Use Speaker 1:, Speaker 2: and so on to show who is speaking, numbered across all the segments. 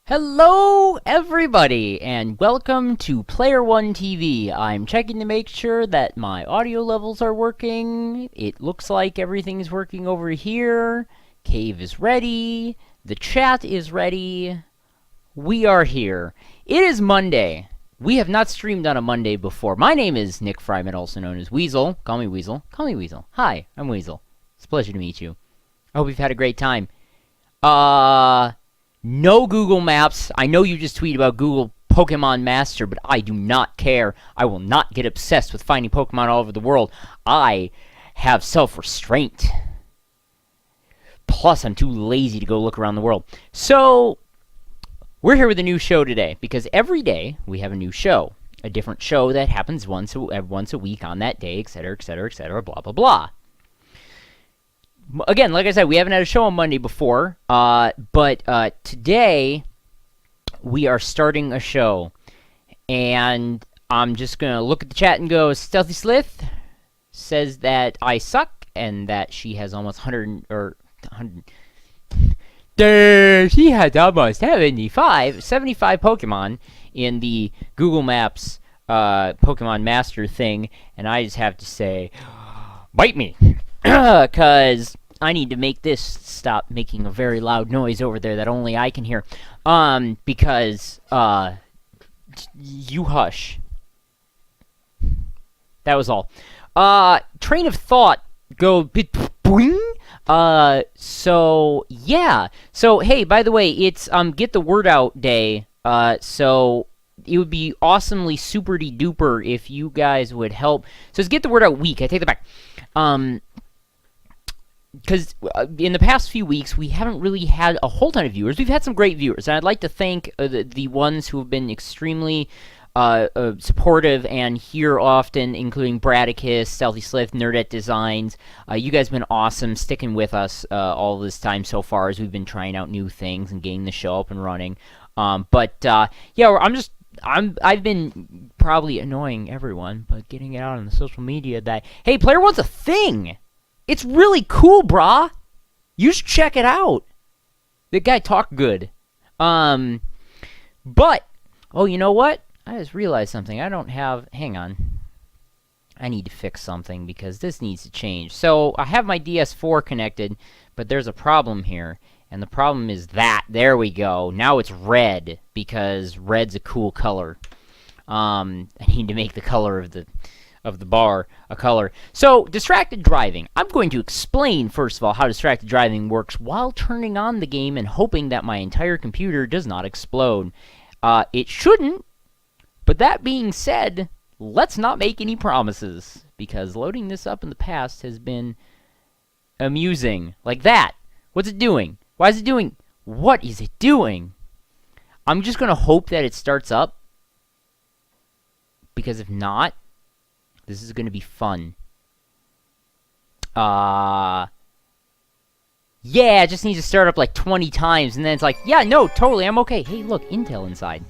Speaker 1: Hello, everybody, and welcome to PlayerWon TV. I'm checking to make sure that my audio levels are working. It looks like everything's working over here. Cave is ready. The chat is ready. We are here. It is Monday. We have not streamed on a Monday before. My name is Nick Fryman, also known as Weasel. Call me Weasel. Call me Weasel. Hi, I'm Weasel. It's a pleasure to meet you. I hope you've had a great time. No Google Maps. I know you just tweeted about Google Pokemon Master, but I do not care. I will not get obsessed with finding Pokemon all over the world. I have self-restraint. Plus, I'm too lazy to go look around the world. So, we're here with a new show today, because every day we have a new show. A different show that happens once a week on that day, etc., etc., etc., blah, blah, blah. Again, like I said, we haven't had a show on Monday before, but today we are starting a show, and I'm just going to look at the chat and go, Stealthy Slith says that I suck, and that she has almost 100, or 100, she has almost 75 Pokemon in the Google Maps Pokemon Master thing, and I just have to say, bite me! Because I need to make this stop making a very loud noise over there that only I can hear. Because, you hush. That was all. Train of thought, go boing. So, yeah. So, hey, by the way, it's, Get the Word Out Day. So, it would be awesomely super-de-duper if you guys would help. So, it's Get the Word Out Week. I take that back. Because in the past few weeks, we haven't really had a whole ton of viewers. We've had some great viewers, and I'd like to thank the ones who have been extremely supportive and here often, including Bradicus, Stealthy Slith, Nerdette Designs. You guys have been awesome sticking with us all this time so far as we've been trying out new things and getting the show up and running. Yeah, I've been probably annoying everyone, but getting it out on the social media that, hey, PlayerWon's a thing! It's really cool, brah! You should check it out! The guy talked good. But, oh, you know what? I just realized something. I don't have, hang on. I need to fix something because this needs to change. So, I have my DS4 connected, but there's a problem here. And the problem is that. There we go. Now it's red, because red's a cool color. I need to make the color of the bar a color. So, distracted driving. I'm going to explain, first of all, how distracted driving works while turning on the game and hoping that my entire computer does not explode. It shouldn't, but that being said, let's not make any promises, because loading this up in the past has been amusing. Like that. What's it doing? Why is it doing? What is it doing? I'm just going to hope that it starts up, because if not, this is going to be fun. Yeah, it just needs to start up like 20 times, and then it's like, yeah, no, totally, I'm okay. Hey, look, Intel inside.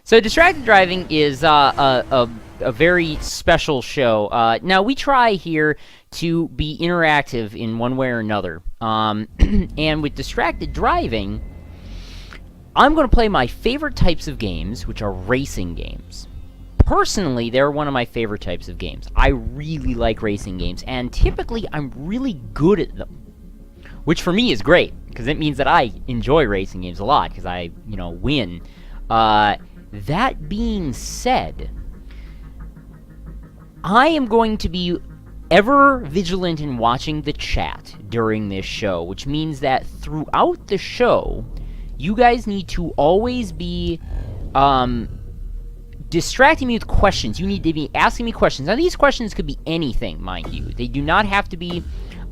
Speaker 1: So, Distracted Driving is a very special show. Now, we try here to be interactive in one way or another. And with Distracted Driving, I'm going to play my favorite types of games, which are racing games. Personally, they're one of my favorite types of games. I really like racing games, and typically I'm really good at them. Which for me is great, because it means that I enjoy racing games a lot, because I, win. That being said, I am going to be ever vigilant in watching the chat during this show, which means that throughout the show, you guys need to always be, distracting me with questions. You need to be asking me questions. Now, these questions could be anything, mind you. They do not have to be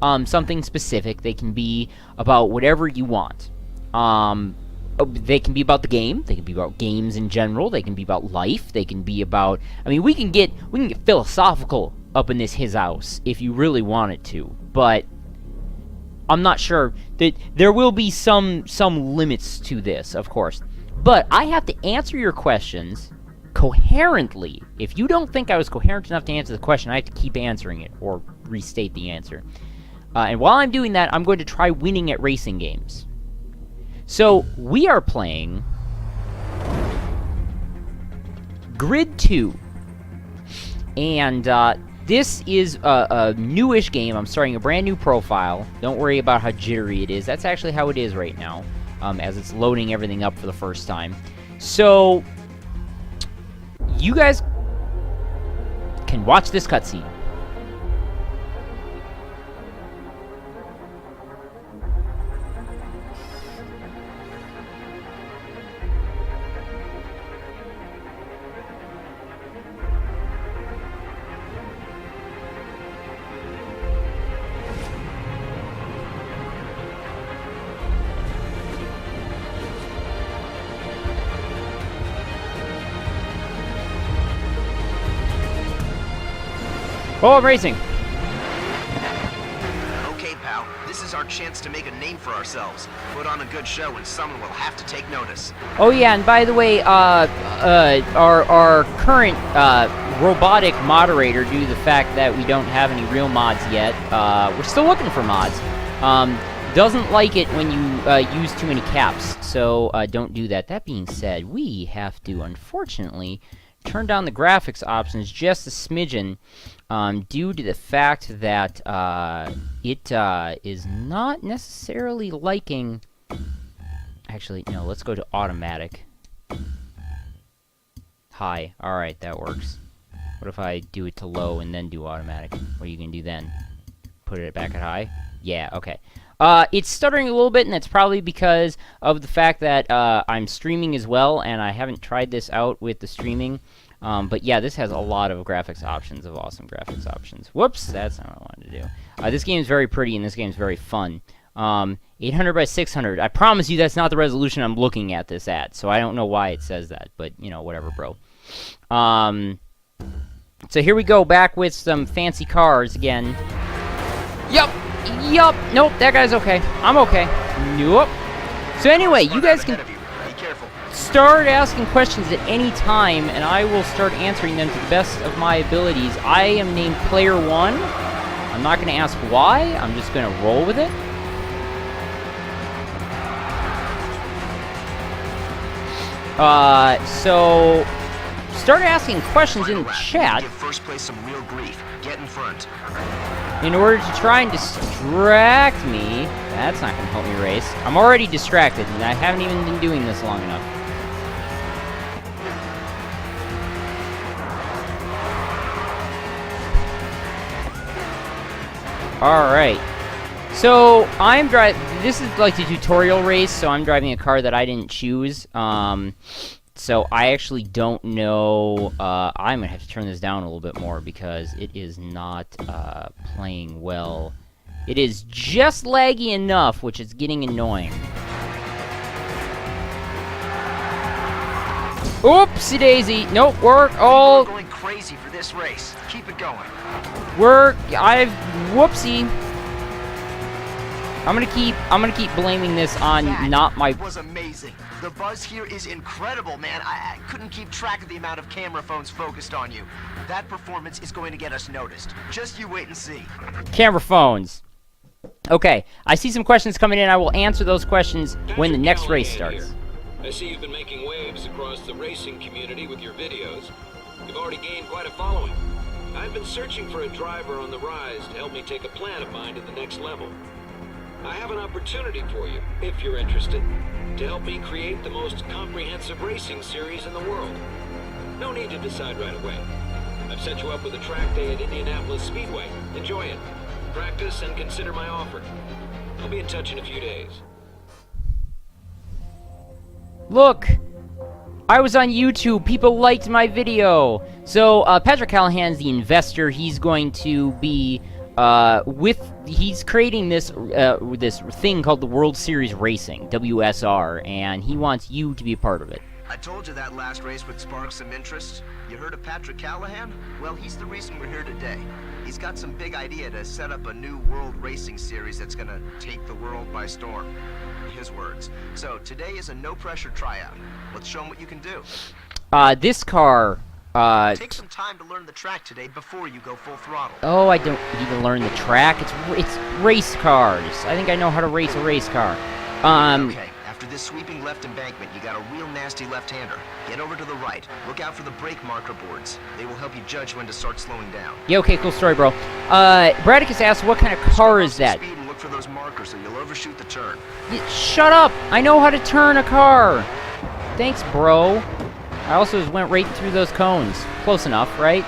Speaker 1: something specific. They can be about whatever you want. They can be about the game. They can be about games in general. They can be about life. They can be about... I mean, we can get philosophical up in his house if you really wanted to. But I'm not sure that there will be some limits to this, of course. But I have to answer your questions coherently. If you don't think I was coherent enough to answer the question, I have to keep answering it or restate the answer. And while I'm doing that, I'm going to try winning at racing games. So we are playing Grid 2. And this is a newish game. I'm starting a brand new profile. Don't worry about how jittery it is. That's actually how it is right now, as it's loading everything up for the first time. So you guys can watch this cutscene. Oh, I'm racing.
Speaker 2: Okay, pal. This is our chance to make a name for ourselves. Put on a good show and someone will have to take notice.
Speaker 1: Oh yeah, and by the way, our current robotic moderator, due to the fact that we don't have any real mods yet, we're still looking for mods. Doesn't like it when you use too many caps, so don't do that. That being said, we have to, unfortunately, turn down the graphics options just a smidgen, due to the fact that it is not necessarily liking... Actually, no, let's go to automatic. High. Alright, that works. What if I do it to low and then do automatic? What are you going to do then? Put it back at high? Yeah, okay. It's stuttering a little bit, and that's probably because of the fact that I'm streaming as well, and I haven't tried this out with the streaming. But yeah, this has a lot of graphics options, of awesome graphics options. Whoops, that's not what I wanted to do. This game is very pretty, and this game is very fun. 800 by 600. I promise you that's not the resolution I'm looking at this at, so I don't know why it says that, but, you know, whatever, bro. So here we go, back with some fancy cars again. Yup! Nope, that guy's okay. I'm okay. Nope. So anyway, you guys can start asking questions at any time, and I will start answering them to the best of my abilities. I am named PlayerWon. I'm not going to ask why. I'm just going to roll with it. So start asking questions in the chat.
Speaker 2: Give first place some real grief. Get in front.
Speaker 1: In order to try and distract me. That's not going to help me race. I'm already distracted, and I haven't even been doing this long enough. Alright. So, I'm driving... This is like the tutorial race, so I'm driving a car that I didn't choose. So I actually don't know... I'm going to have to turn this down a little bit more because it is not playing well. It is just laggy enough, which is getting annoying. Oopsie daisy. Nope, we're all...
Speaker 2: We're going crazy for this race. Keep it going.
Speaker 1: Whoopsie. I'm gonna keep blaming this on not my...
Speaker 2: That was amazing. The buzz here is incredible, man. I couldn't keep track of the amount of camera phones focused on you. That performance is going to get us noticed. Just you wait and see.
Speaker 1: Camera phones. Okay, I see some questions coming in. I will answer those questions when the next race starts.
Speaker 3: Here. I see you've been making waves across the racing community with your videos. You've already gained quite a following. I've been searching for a driver on the rise to help me take a plan of mine to the next level. I have an opportunity for you, if you're interested, to help me create the most comprehensive racing series in the world. No need to decide right away. I've set you up with a track day at Indianapolis Speedway. Enjoy it. Practice and consider my offer. I'll be in touch in a few days.
Speaker 1: Look! I was on YouTube. People liked my video. So, Patrick Callahan's the investor. He's going to be... he's creating this this thing called the World Series Racing, WSR, and he wants you to be a part of it.
Speaker 2: I told you that last race would spark some interest. You heard of Patrick Callahan? Well, he's the reason we're here today. He's got some big idea to set up a new world racing series that's gonna take the world by storm. His words. So today is a no-pressure tryout. Let's show him what you can do.
Speaker 1: This car...
Speaker 2: Take some time to learn the track today before you go full throttle.
Speaker 1: Oh, I don't need to learn the track. It's race cars. I think I know how to race a race car.
Speaker 2: Okay, After this sweeping left embankment, you got a real nasty left-hander. Get over to the right. Look out for the brake marker boards. They will help you judge when to start slowing down.
Speaker 1: Yeah, okay, cool story, bro. Bradicus asks, what kind of car is that?
Speaker 2: Speed and look for those markers or you'll overshoot the turn.
Speaker 1: Shut up! I know how to turn a car! Thanks, bro. I also just went right through those cones. Close enough, right?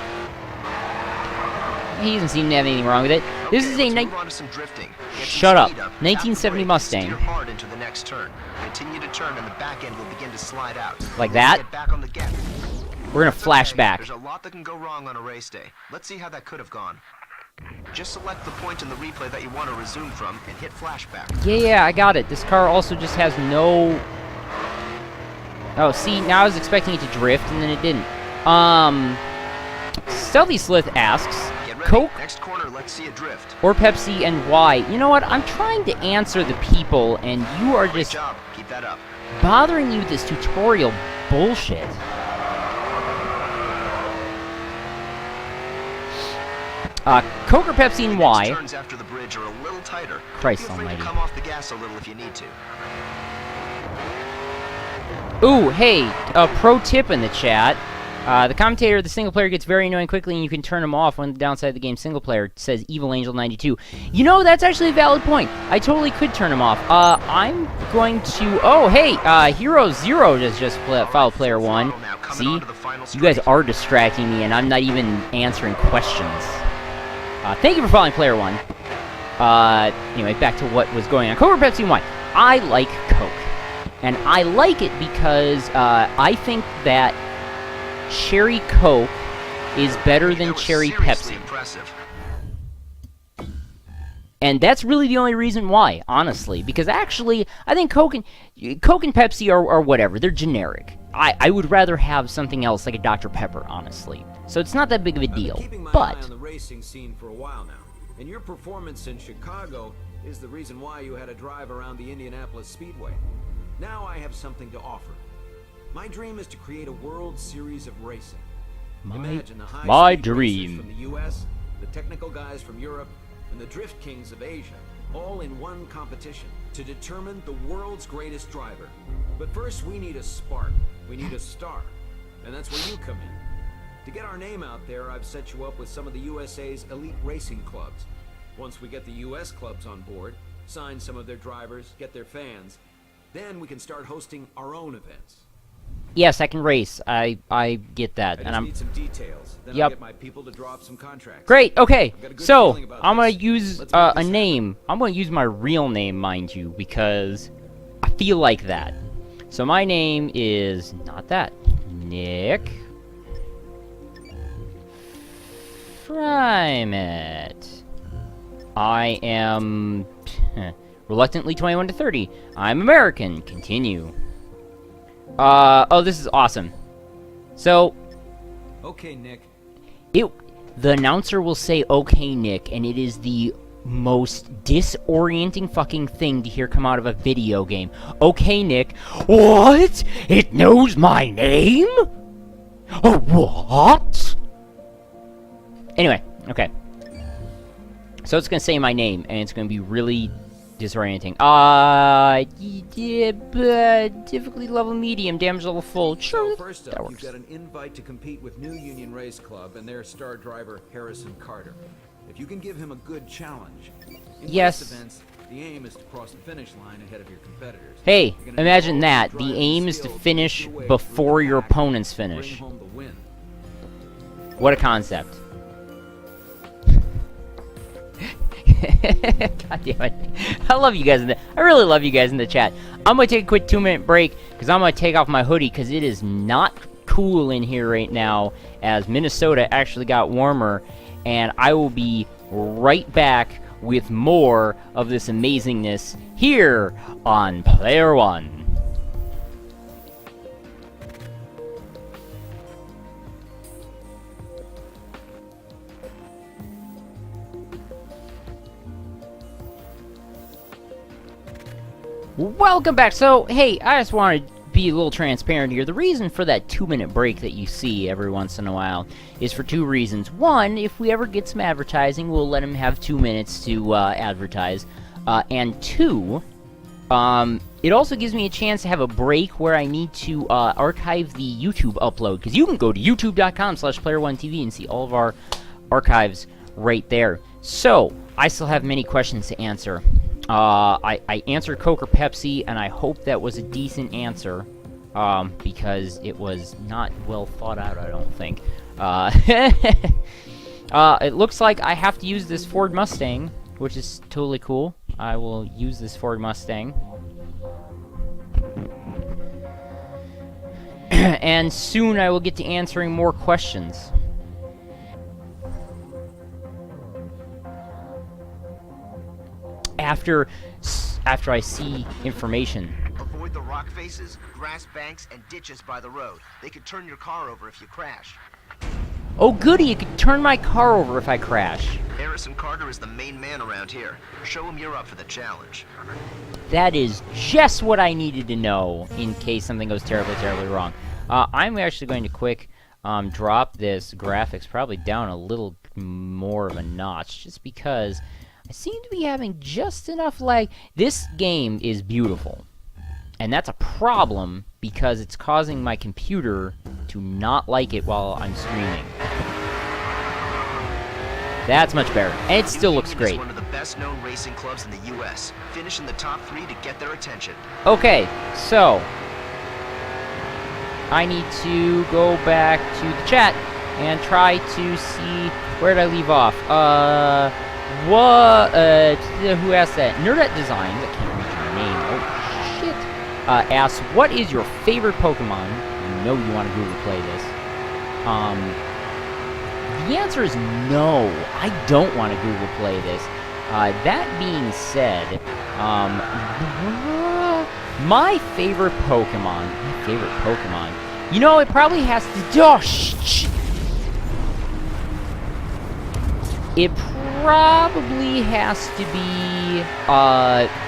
Speaker 1: He doesn't seem to have anything wrong with it.
Speaker 2: Okay,
Speaker 1: This is a...
Speaker 2: move on to some drifting. Get some
Speaker 1: Shut up.
Speaker 2: speed
Speaker 1: 1970
Speaker 2: Tap the brake,
Speaker 1: Mustang.
Speaker 2: Steer hard into the next turn. Continue to turn and the back end will begin to slide out.
Speaker 1: Like that?
Speaker 2: Get back on the gas.
Speaker 1: We're gonna
Speaker 2: That's
Speaker 1: flash
Speaker 2: okay.
Speaker 1: back.
Speaker 2: There's a lot that can go wrong on a race day. Let's see how that could have gone. Just select the point in the replay that you want to resume from and hit flashback.
Speaker 1: Yeah, I got it. This car also just has no... Oh, see, now I was expecting it to drift, and then it didn't. Stealthy Slith asks,
Speaker 2: Get ready.
Speaker 1: Coke
Speaker 2: Next corner, let's see a drift.
Speaker 1: or Pepsi and why? You know what? I'm trying to answer the people, and you are
Speaker 2: Great
Speaker 1: just
Speaker 2: job. Keep that up.
Speaker 1: bothering you with this tutorial bullshit. Coke or Pepsi and why?
Speaker 2: Turns after the bridge are a little tighter.
Speaker 1: Christ
Speaker 2: Don't be afraid
Speaker 1: almighty.
Speaker 2: to come off the gas a little if you need to.
Speaker 1: Ooh, hey, a pro tip in the chat. The commentator of the single player gets very annoying quickly, and you can turn him off on the downside of the game single player, says Evil Angel 92. You know, that's actually a valid point. I totally could turn him off. I'm going to... Oh, hey, Hero Zero just followed PlayerWon. See? You guys are distracting me, and I'm not even answering questions. Thank you for following PlayerWon. Anyway, back to what was going on. Coke or Pepsi and why? I like Coke. And I like it because I think that Cherry Coke is better than Cherry Pepsi.
Speaker 2: Impressive.
Speaker 1: And that's really the only reason why, honestly. Because actually, I think Coke and Pepsi are whatever. They're generic. I would rather have something else like a Dr. Pepper, honestly. So it's not that big of a deal.
Speaker 3: Keeping my
Speaker 1: But
Speaker 3: eye on the racing scene for a while now, and your performance in Chicago is the reason why you had a drive around the Indianapolis Speedway. Now I have something to offer. My dream is to create a World Series of racing. Imagine the
Speaker 1: my
Speaker 3: high-speed racers
Speaker 1: dream.
Speaker 3: from the U.S., the technical guys from Europe, and the drift kings of Asia, all in one competition to determine the world's greatest driver. But first, we need a spark. We need a star, and that's where you come in. To get our name out there, I've set you up with some of the USA's elite racing clubs. Once we get the U.S. clubs on board, sign some of their drivers, get their fans, then we can start hosting our own events.
Speaker 1: yes, I can race. I get that.
Speaker 3: I
Speaker 1: And
Speaker 3: just
Speaker 1: I'm
Speaker 3: need some details. Then
Speaker 1: Yep.
Speaker 3: I'll get my people to draw up some contracts.
Speaker 1: great. Okay.
Speaker 3: I've got a good
Speaker 1: So,
Speaker 3: feeling about
Speaker 1: I'm going
Speaker 3: this.
Speaker 1: to use
Speaker 3: Let's make
Speaker 1: a
Speaker 3: this happen.
Speaker 1: name. I'm going to use my real name, mind you, because I feel like that. So my name is not that. Nick Frymet. I am reluctantly 21 to 30. I'm American. Continue. Oh, this is awesome. So,
Speaker 3: Okay, Nick.
Speaker 1: the announcer will say, "Okay, Nick," and it is the most disorienting fucking thing to hear come out of a video game. Okay, Nick. What? It knows my name? Oh, what? Anyway, okay. So it's gonna say my name, and it's gonna be really disorienting. Difficulty level medium, damage level full. Sure,
Speaker 3: So first
Speaker 1: that
Speaker 3: up,
Speaker 1: works.
Speaker 3: you've got an invite to compete with New Union Race Club and their star driver Harrison Carter. If you can give him a good challenge. In
Speaker 1: Yes.
Speaker 3: race events, the aim is to cross the finish line ahead of your competitors.
Speaker 1: Hey,
Speaker 3: You're gonna
Speaker 1: imagine
Speaker 3: need
Speaker 1: that.
Speaker 3: all
Speaker 1: The
Speaker 3: driver
Speaker 1: aim is to
Speaker 3: skill
Speaker 1: finish
Speaker 3: lead the way
Speaker 1: before
Speaker 3: through the
Speaker 1: your
Speaker 3: pack
Speaker 1: opponents
Speaker 3: to bring
Speaker 1: finish.
Speaker 3: home the win.
Speaker 1: What a concept. God damn it. I love you guys I really love you guys in the chat. I'm gonna take a quick 2-minute break because I'm gonna take off my hoodie because it is not cool in here right now as Minnesota actually got warmer, and I will be right back with more of this amazingness here on PlayerWon. Welcome back. So, hey, I just want to be a little transparent here. The reason for that 2-minute break that you see every once in a while is for two reasons. One, if we ever get some advertising, we'll let them have 2 minutes to advertise. And two, It also gives me a chance to have a break where I need to archive the YouTube upload, because you can go to youtube.com/PlayerOneTV and see all of our archives right there. So, I still have many questions to answer. I answered Coke or Pepsi, and I hope that was a decent answer, because it was not well thought out, I don't think. It looks like I have to use this Ford Mustang, which is totally cool. I will use this Ford Mustang. And soon I will get to answering more questions. After I see information.
Speaker 2: Avoid the rock faces, grass banks, and ditches by the road. They could turn your car over if you crash.
Speaker 1: Oh goody, it could turn my car over if I crash.
Speaker 2: Harrison Carter is the main man around here. Show him you're up for the challenge.
Speaker 1: That is just what I needed to know in case something goes terribly, terribly wrong. I'm actually going to quick drop this graphics probably down a little more of a notch, just because I seem to be having just enough lag. This game is beautiful, and that's a problem because it's causing my computer to not like it while I'm streaming. That's much better, and it still looks great.
Speaker 2: It's one of the best-known racing clubs in the U.S. Finish in the top 3 to get their attention.
Speaker 1: Okay, so I need to go back to the chat and try to see where did I leave off. Who asked that? Nerdette Designs. I can't read your name. Oh shit. Asks, what is your favorite Pokemon? You know you want to Google play this. The answer is no. I don't want to Google play this. That being said, my favorite Pokemon. You know, it probably has to. Oh, it probably has to be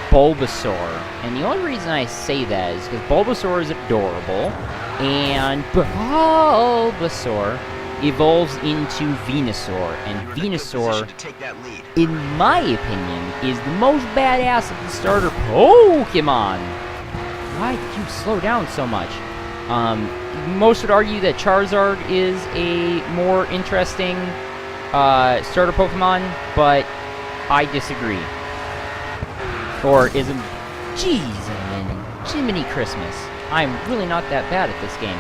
Speaker 1: Bulbasaur. And the only reason I say that is because Bulbasaur is adorable, and Bulbasaur evolves into Venusaur, and Venusaur, in my opinion, is the most badass of the starter Pokemon. Why did you slow down so much? Most would argue that Charizard is a more interesting starter Pokemon, but I disagree. Or is it... Jeez, Jiminy Christmas. I'm really not that bad at this game.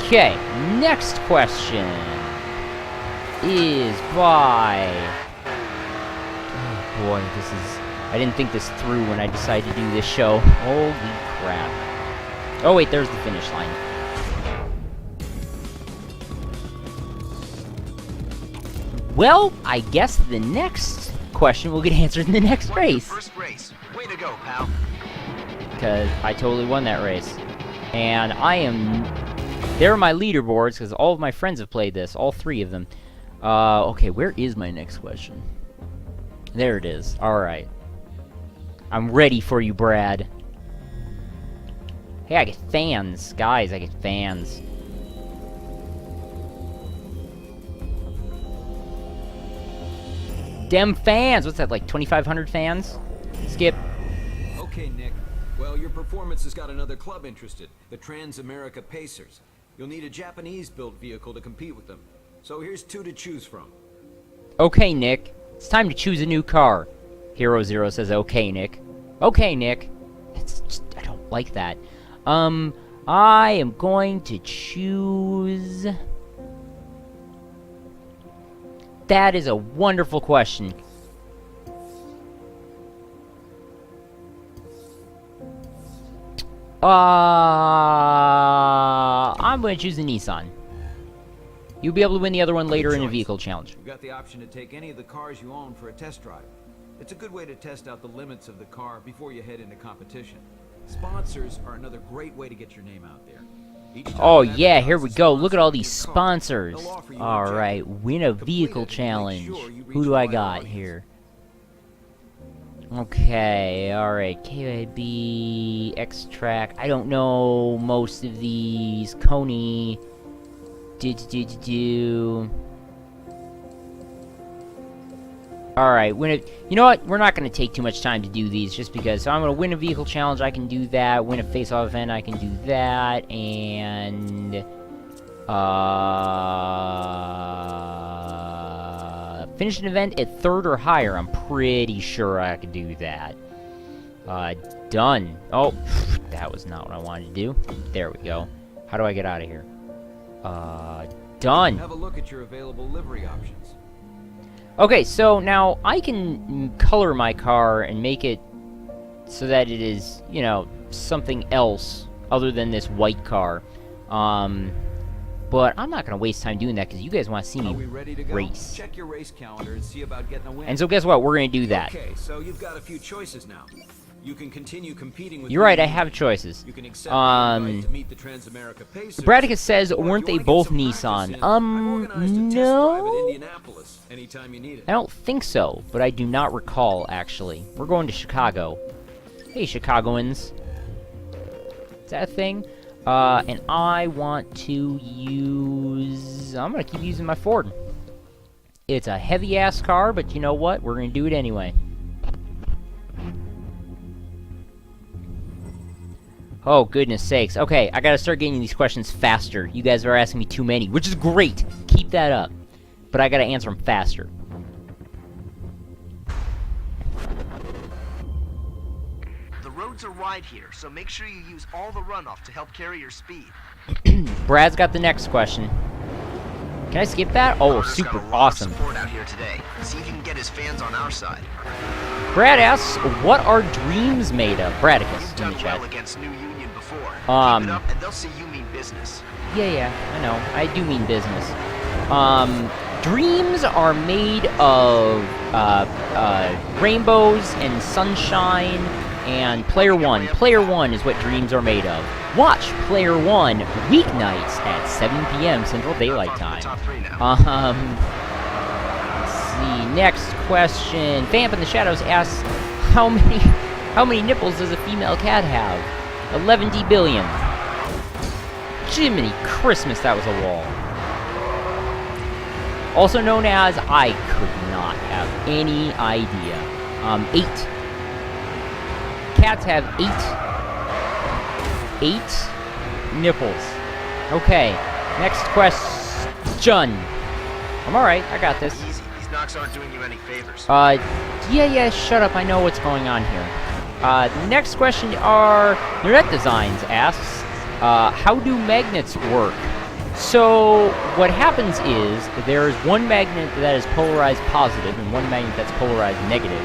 Speaker 1: Okay, next question is by... Oh boy, this is... I didn't think this through when I decided to do this show. Holy crap. Oh wait, there's the finish line. Well, I guess the next question will get answered in the next race.
Speaker 2: First race. Way to go, pal.
Speaker 1: Because I totally won that race. And I am... There are my leaderboards, because all of my friends have played this. All 3 of them. Okay, where is my next question? There it is. Alright. I'm ready for you, Brad. Hey, I get fans. Guys, I get fans. Dem fans! What's that, like 2,500 fans? Skip.
Speaker 3: Okay, Nick. Well, your performance has got another club interested, the Trans-America Pacers. You'll need a Japanese-built vehicle to compete with them. So here's 2 to choose from.
Speaker 1: Okay, Nick. It's time to choose a new car. Hero Zero says, okay, Nick. Okay, Nick. It's just, I don't like that. I am going to choose... That is a wonderful question. I'm going to choose a Nissan. You'll be able to win the other one later in a vehicle challenge.
Speaker 3: You've got the option to take any of the cars you own for a test drive. It's a good way to test out the limits of the car before you head into competition. Sponsors are another great way to get your name out there.
Speaker 1: Oh yeah, here we go. Look at all these sponsors. Alright, win a vehicle challenge. Who do I got here? Okay, alright. KIB, X-Track. I don't know most of these. Coney. Alright, you know what? We're not going to take too much time to do these, just because. So I'm going to win a vehicle challenge, I can do that. Win a face-off event, I can do that. And... finish an event at 3rd or higher. I'm pretty sure I can do that. Done. Oh, that was not what I wanted to do. There we go. How do I get out of here? Done.
Speaker 4: Have a look at your available livery options.
Speaker 1: Okay, so now I can color my car and make it so that it is, you know, something else other than this white car. But I'm not going to waste time doing that because you guys want to see me race.
Speaker 4: Check your race calendar and see about getting a win.
Speaker 1: And so guess what? We're going to do that.
Speaker 4: Okay, so you've got a few choices now. You can continue competing with.
Speaker 1: You're right, I have choices.
Speaker 4: You can accept the invite to meet the Transamerica Pacers.
Speaker 1: Bradicus says,
Speaker 4: or if
Speaker 1: weren't
Speaker 4: you
Speaker 1: they
Speaker 4: wanna get
Speaker 1: both
Speaker 4: some
Speaker 1: Nissan?
Speaker 4: practice in, I've organized a test drive
Speaker 1: No.
Speaker 4: at Indianapolis anytime you need it.
Speaker 1: I don't think so, but I do not recall, actually. We're going to Chicago. Hey, Chicagoans. Is that a thing? And I want to use... I'm going to keep using my Ford. It's a heavy-ass car, but you know what? We're going to do it anyway. Oh, goodness sakes. Okay, I gotta start getting these questions faster. You guys are asking me too many, which is great. Keep that up. But I gotta answer them faster.
Speaker 2: The roads are wide here, so make sure you use all the runoff to help carry your speed.
Speaker 1: Brad's got the next question. Can I skip that? Oh,
Speaker 2: Connor's
Speaker 1: super
Speaker 2: got a lot of
Speaker 1: awesome.
Speaker 2: support out here today. See if you can get his fans on our side.
Speaker 1: Brad asks, what are dreams made of? Bradicus
Speaker 2: You've
Speaker 1: in
Speaker 2: done
Speaker 1: the chat.
Speaker 2: well against New Union before.
Speaker 1: Um,
Speaker 2: Keep it up, and they'll see you mean business.
Speaker 1: Yeah, I know. I do mean business. Dreams are made of, rainbows and sunshine and PlayerWon. PlayerWon is what dreams are made of. Watch PlayerWon weeknights at 7 p.m. Central Daylight Time.
Speaker 2: Top 3 now.
Speaker 1: Let's see. Next question. Vamp in the Shadows asks, how many nipples does a female cat have? 11 billion. Jiminy Christmas, that was a wall. Also known as, I could not have any idea. 8. Cats have 8 nipples. Okay, next question. I'm alright, I got this.
Speaker 2: Easy. These knocks aren't doing you any favors.
Speaker 1: Yeah, shut up, I know what's going on here. The next question are, Nerdette Designs asks, how do magnets work? So, what happens is, there is one magnet that is polarized positive, and one magnet that's polarized negative,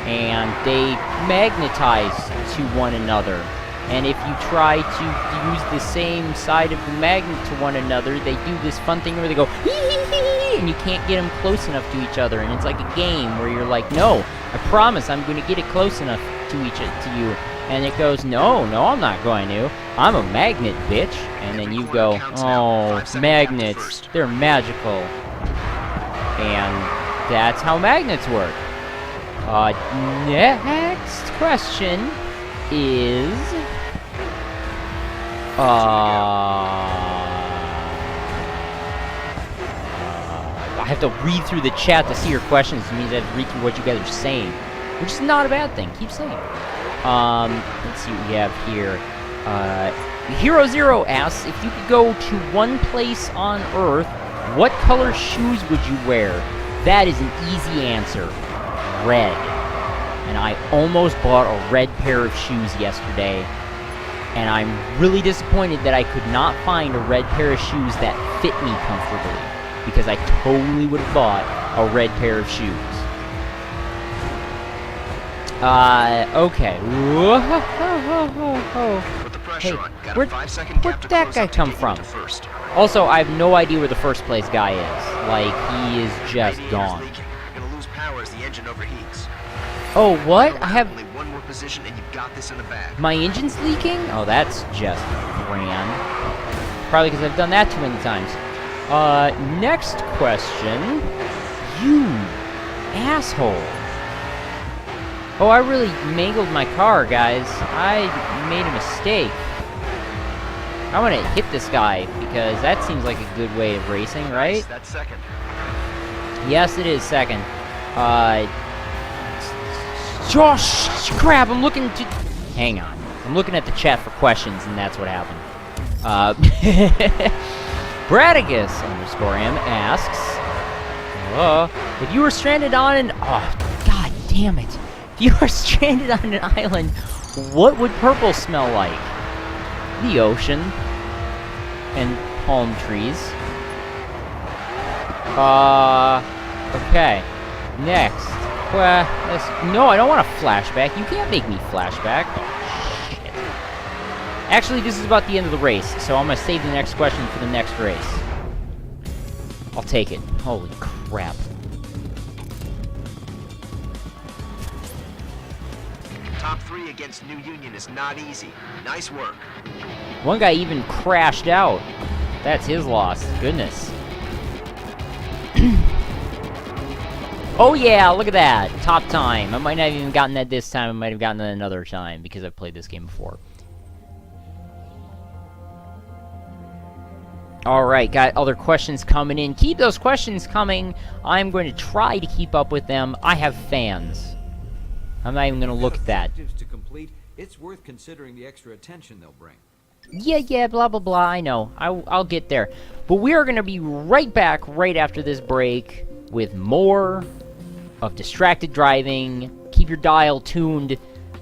Speaker 1: and they magnetize to one another. And if you try to use the same side of the magnet to one another, they do this fun thing where they go, hee, and you can't get them close enough to each other, and it's like a game where you're like, no, I promise I'm going to get it close enough to you. And it goes, no, I'm not going to. I'm a magnet, bitch. And then you go, oh, magnets, they're magical. And that's how magnets work. Next question is... I have to read through the chat to see your questions. It means I have to read through what you guys are saying. Which is not a bad thing. Keep saying it. Let's see what we have here. Hero Zero asks, if you could go to one place on Earth, what color shoes would you wear? That is an easy answer. Red. And I almost bought a red pair of shoes yesterday. And I'm really disappointed that I could not find a red pair of shoes that fit me comfortably. Because I totally would have bought a red pair of shoes. Okay.
Speaker 2: Put the pressure on. Got a
Speaker 1: Where'd
Speaker 2: 5-second gap to
Speaker 1: that
Speaker 2: close
Speaker 1: guy
Speaker 2: up to
Speaker 1: come
Speaker 2: get you
Speaker 1: from?
Speaker 2: into first.
Speaker 1: Also, I have no idea where the first place guy is. Like, he is just
Speaker 2: Radiator's
Speaker 1: gone.
Speaker 2: leaking. You're gonna lose power as the engine overheats.
Speaker 1: Oh, what? I have...
Speaker 2: Only one more position and you've got this in the bag.
Speaker 1: My engine's leaking? Oh, that's just grand. Probably because I've done that too many times. Next question. You asshole. Oh, I really mangled my car, guys. I made a mistake. I want to hit this guy, because that seems like a good way of racing, right?
Speaker 2: That's second.
Speaker 1: Yes, it is second. Josh, crap, I'm looking to... Hang on. I'm looking at the chat for questions, and that's what happened. Bradigus_M asks, if you were stranded on an... Oh, god damn it. If you were stranded on an island, what would purple smell like? The ocean. And palm trees. Okay. Next. No, I don't want a flashback. You can't make me flashback. Oh, shit. Actually, this is about the end of the race, so I'm gonna save the next question for the next race. I'll take it. Holy crap.
Speaker 2: Top 3 against New Union is not easy. Nice work.
Speaker 1: One guy even crashed out. That's his loss. Goodness. Oh yeah, look at that. Top time. I might not have even gotten that this time. I might have gotten that another time because I've played this game before. Alright, got other questions coming in. Keep those questions coming. I'm going to try to keep up with them. I have fans. I'm not even going to look at that.
Speaker 4: To complete, it's worth considering the extra attention they'll bring.
Speaker 1: Yeah, blah, blah, blah. I know. I'll get there. But we are going to be right back right after this break with more of distracted driving. Keep your dial tuned,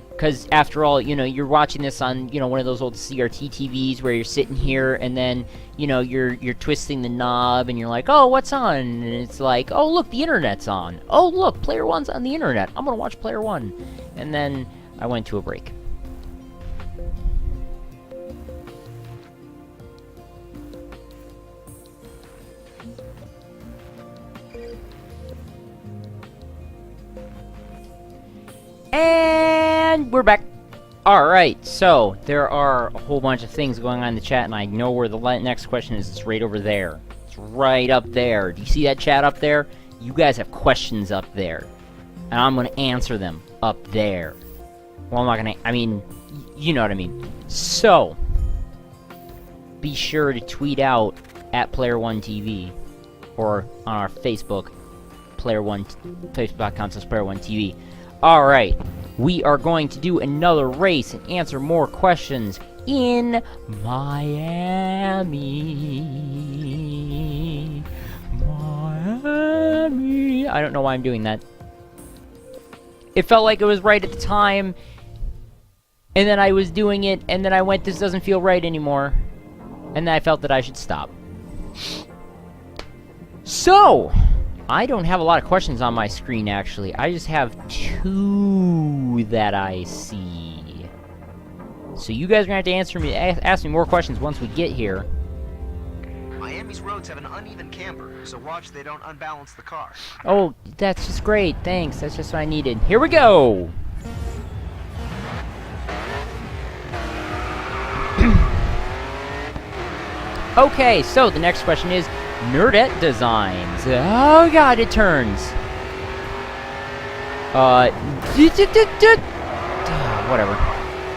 Speaker 1: because after all, you know, you're watching this on, you know, one of those old CRT TVs where you're sitting here and then, you know, you're twisting the knob and you're like, oh, what's on? And it's like, oh, look, the internet's on. Oh, look, PlayerWon's on the internet. I'm gonna watch PlayerWon. And then I went to a break. And we're back. Alright, so there are a whole bunch of things going on in the chat, and I know where the next question is. It's right over there. It's right up there. Do you see that chat up there? You guys have questions up there. And I'm going to answer them up there. Well, I'm not going to... I mean, you know what I mean. So, be sure to tweet out at PlayerWonTV or on our Facebook, Facebook.com/PlayerWonTV. Alright, we are going to do another race and answer more questions in Miami. Miami. I don't know why I'm doing that. It felt like it was right at the time, and then I was doing it, and then I went, this doesn't feel right anymore. And then I felt that I should stop. So, I don't have a lot of questions on my screen, actually. I just have 2 that I see. So you guys are going to have to ask me more questions once we get here.
Speaker 2: Miami's roads have an uneven camber, so watch they don't unbalance the car.
Speaker 1: Oh, that's just great. Thanks. That's just what I needed. Here we go! Okay, so the next question is Nerdette Designs. Oh god, it turns. Whatever.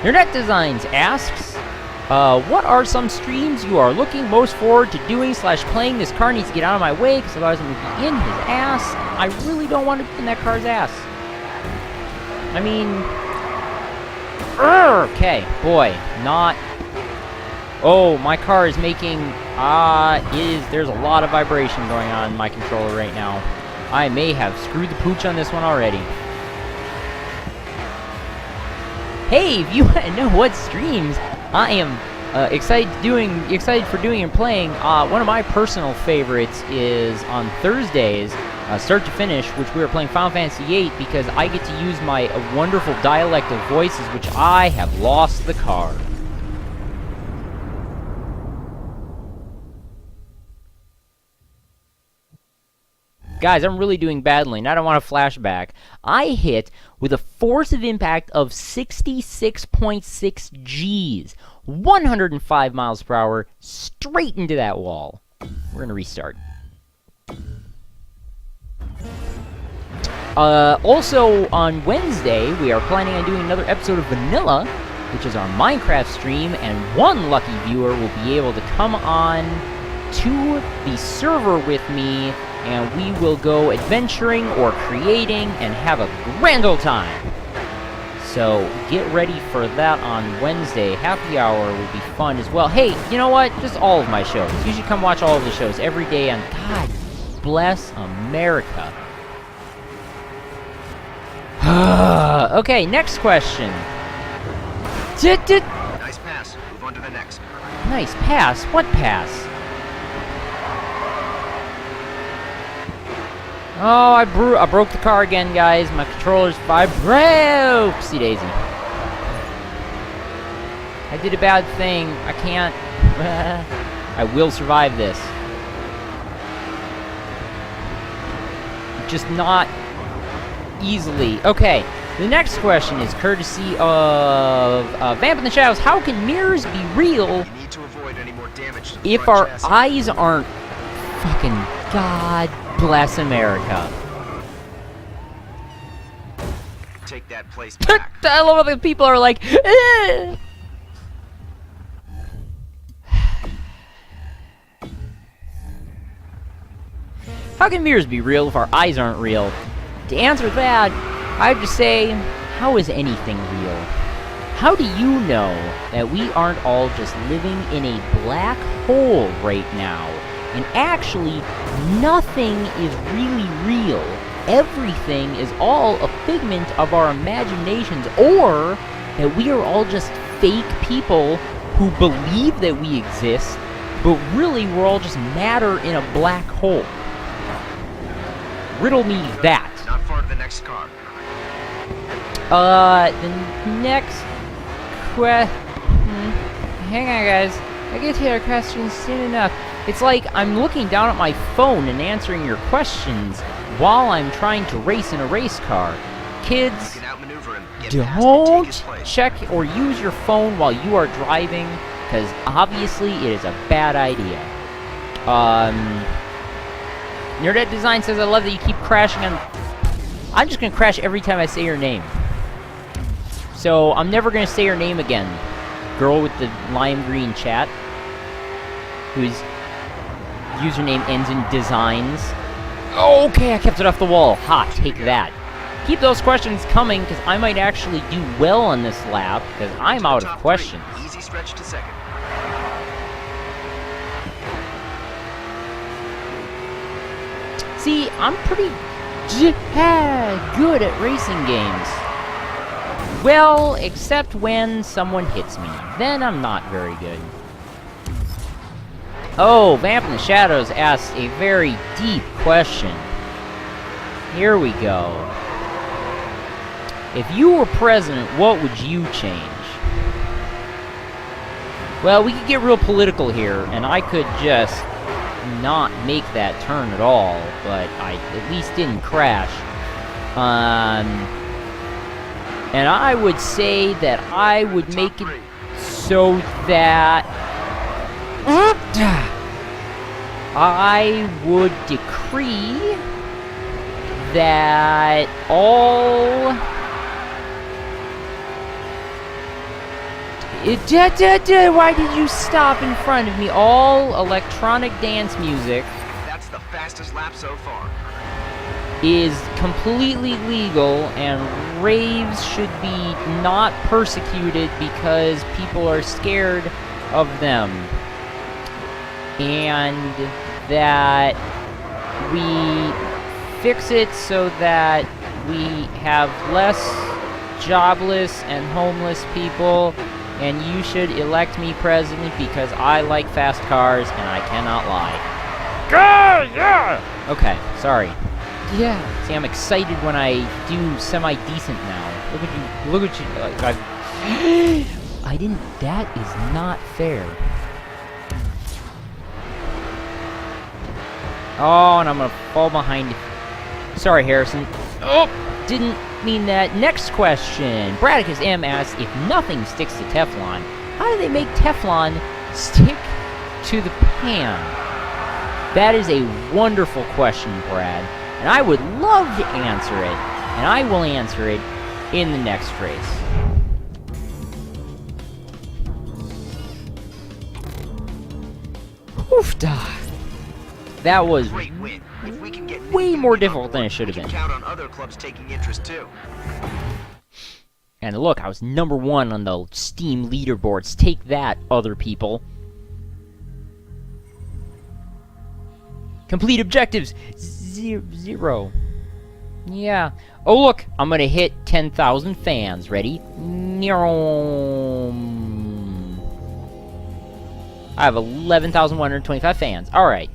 Speaker 1: Nerdette Designs asks, what are some streams you are looking most forward to doing / playing? This car needs to get out of my way, because otherwise I'm going to be in his ass. I really don't want to be in that car's ass. I mean... Okay, boy, not... Oh, my car is making... there's a lot of vibration going on in my controller right now. I may have screwed the pooch on this one already. Hey, if you want to know what streams I am excited for doing and playing, one of my personal favorites is on Thursdays, start to finish, which we are playing Final Fantasy VIII, because I get to use my wonderful dialect of voices, which I have lost the car. Guys, I'm really doing badly, and I don't want a flashback. I hit with a force of impact of 66.6 Gs, 105 miles per hour, straight into that wall. We're gonna restart. Also, on Wednesday, we are planning on doing another episode of Vanilla, which is our Minecraft stream, and one lucky viewer will be able to come on to the server with me and we will go adventuring or creating and have a grand old time. So get ready for that on Wednesday. Happy Hour will be fun as well. Hey, you know what? Just all of my shows. You should come watch all of the shows every day on God Bless America. Okay, next question.
Speaker 2: Nice pass. Move on to the next.
Speaker 1: Nice pass. What pass? Oh, I broke the car again, guys. My controller's vibrating. Oopsie daisy. I did a bad thing. I can't. I will survive this. Just not easily. Okay. The next question is courtesy of Vamp in the Shadows. How can mirrors be real
Speaker 2: You need to avoid any more damage to the
Speaker 1: if
Speaker 2: front
Speaker 1: our
Speaker 2: chassis.
Speaker 1: eyes aren't fucking God bless America?
Speaker 2: Take that place back.
Speaker 1: I love how the people are like, eh. How can mirrors be real if our eyes aren't real? To answer that, I have to say, how is anything real? How do you know that we aren't all just living in a black hole right now? And actually, nothing is really real. Everything is all a figment of our imaginations, or that we are all just fake people who believe that we exist, but really we're all just matter in a black hole. Riddle me that.
Speaker 2: Not far to the next car.
Speaker 1: The next hang on, guys. I get to your questions soon enough. It's like I'm looking down at my phone and answering your questions while I'm trying to race in a race car. Kids,
Speaker 2: You can outmaneuver him. Get past him, take
Speaker 1: don't
Speaker 2: his place.
Speaker 1: check or use your phone while you are driving, because obviously it is a bad idea. Nerdette Design says, I love that you keep crashing on... I'm just gonna crash every time I say your name. So, I'm never gonna say your name again. Girl with the lime green chat, whose username ends in designs. Okay, I kept it off the wall. Ha, take that. Keep those questions coming, because I might actually do well on this lap, because I'm out of
Speaker 2: Top
Speaker 1: questions.
Speaker 2: 3. Easy stretch to second.
Speaker 1: See, I'm pretty good at racing games. Well, except when someone hits me. Then I'm not very good. Oh, Vamp in the Shadows asked a very deep question. Here we go. If you were president, what would you change? Well, we could get real political here, and I could just not make that turn at all, but I at least didn't crash. And I would say that I would make it so that I would decree that all why did you stop in front of me? All electronic dance music
Speaker 2: That's the fastest lap so far.
Speaker 1: is completely legal, and raves should be not persecuted because people are scared of them. And that we fix it so that we have less jobless and homeless people, and you should elect me president because I like fast cars and I cannot lie. Yeah! Okay, sorry. Yeah. See, I'm excited when I do semi-decent now. Look at you, I didn't, that is not fair. Oh, and I'm gonna fall behind. Sorry, Harrison. Oh, didn't mean that. Next question. Bradicus M asks, if nothing sticks to Teflon, how do they make Teflon stick to the pan? That is a wonderful question, Brad. And I would love to answer it. And I will answer it in the next race. Oof-da. That was
Speaker 2: Great win. If we can get
Speaker 1: way
Speaker 2: new
Speaker 1: more
Speaker 2: union
Speaker 1: difficult
Speaker 2: on
Speaker 1: than
Speaker 2: board,
Speaker 1: it should have
Speaker 2: we
Speaker 1: been.
Speaker 2: can count on other clubs taking interest too.
Speaker 1: And look, I was #1 on the Steam leaderboards. Take that, other people. Complete objectives. Zero. Yeah. Oh, look. I'm gonna hit 10,000 fans. Ready? I have 11,125 fans. Alright.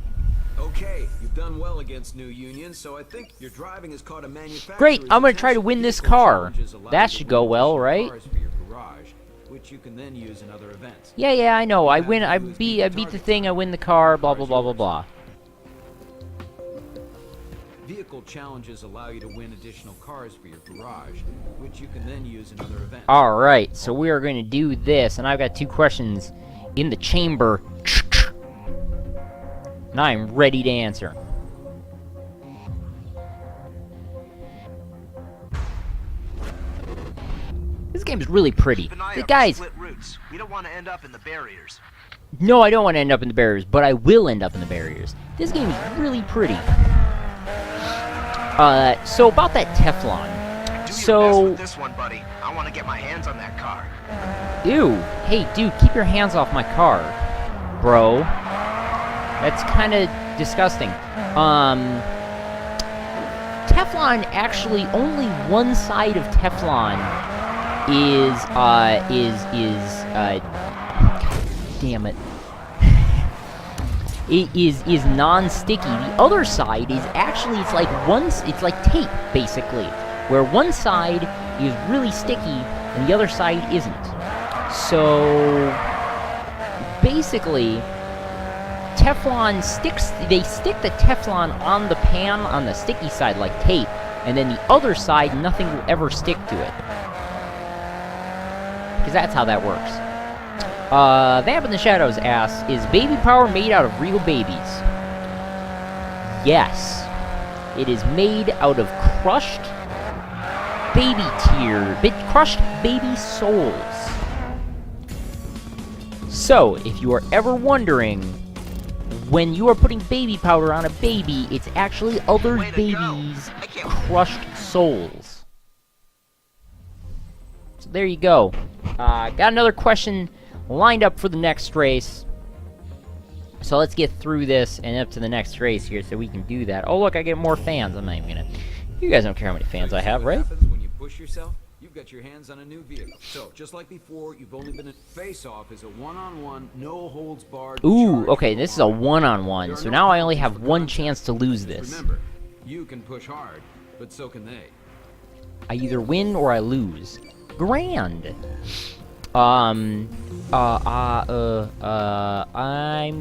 Speaker 4: Okay, you've done well against New Union, so I think your driving has caught a manufacturer's
Speaker 1: Great, I'm gonna try to
Speaker 4: attention.
Speaker 1: win this
Speaker 4: Vehicle
Speaker 1: car.
Speaker 4: challenges allow
Speaker 1: That
Speaker 4: you
Speaker 1: should
Speaker 4: to
Speaker 1: go
Speaker 4: win
Speaker 1: well,
Speaker 4: additional
Speaker 1: right?
Speaker 4: cars for your garage, which you can then use in other events.
Speaker 1: Yeah, I know. I win. I beat the thing. I win the car. Blah blah blah blah blah.
Speaker 4: Vehicle challenges allow you to win additional cars for your garage, which you can then use in other events.
Speaker 1: All right, so we are going to do this, and I've got 2 questions in the chamber, and I am ready to answer. This game is really pretty.
Speaker 2: Keep an eye out for
Speaker 1: Guys,
Speaker 2: split routes. We don't want to end up in the barriers.
Speaker 1: no, I don't want to end up in the barriers, but I will end up in the barriers. This game is really pretty. So about that Teflon.
Speaker 2: Do your best
Speaker 1: So,
Speaker 2: with this one, buddy. I want to get my hands on that car.
Speaker 1: ew. Hey, dude, keep your hands off my car, bro. That's kind of disgusting. Teflon, actually, only one side of Teflon is, God damn it. It is non-sticky. The other side is actually, it's like tape, basically. Where one side is really sticky and the other side isn't. So, basically, Teflon sticks, they stick the Teflon on the pan on the sticky side like tape, and then the other side, nothing will ever stick to it. Because that's how that works. Vamp in the Shadows asks, is baby power made out of real babies? Yes. It is made out of crushed crushed baby souls. So, if you are ever wondering, when you are putting baby powder on a baby, it's actually other
Speaker 2: Way to go.
Speaker 1: babies'
Speaker 2: I can't
Speaker 1: crushed souls. So there you go. Got another question lined up for the next race. So let's get through this and up to the next race here so we can do that. Oh, look, I get more fans. I'm not even gonna... You guys don't care how many fans I have,
Speaker 4: What
Speaker 1: right?
Speaker 4: happens when you push yourself? You've got your hands on a new vehicle. So, just like before, you've only been in face-off is a one-on-one, no-holds-barred.
Speaker 1: Ooh,
Speaker 4: charge
Speaker 1: okay,
Speaker 4: for
Speaker 1: this is a
Speaker 4: honor.
Speaker 1: one-on-one,
Speaker 4: There are
Speaker 1: so
Speaker 4: no
Speaker 1: now I only
Speaker 4: penalties
Speaker 1: have
Speaker 4: for
Speaker 1: one
Speaker 4: contact.
Speaker 1: chance to lose
Speaker 4: Just
Speaker 1: this.
Speaker 4: Remember, you can push hard, but so can they.
Speaker 1: I either win or I lose. Grand! I'm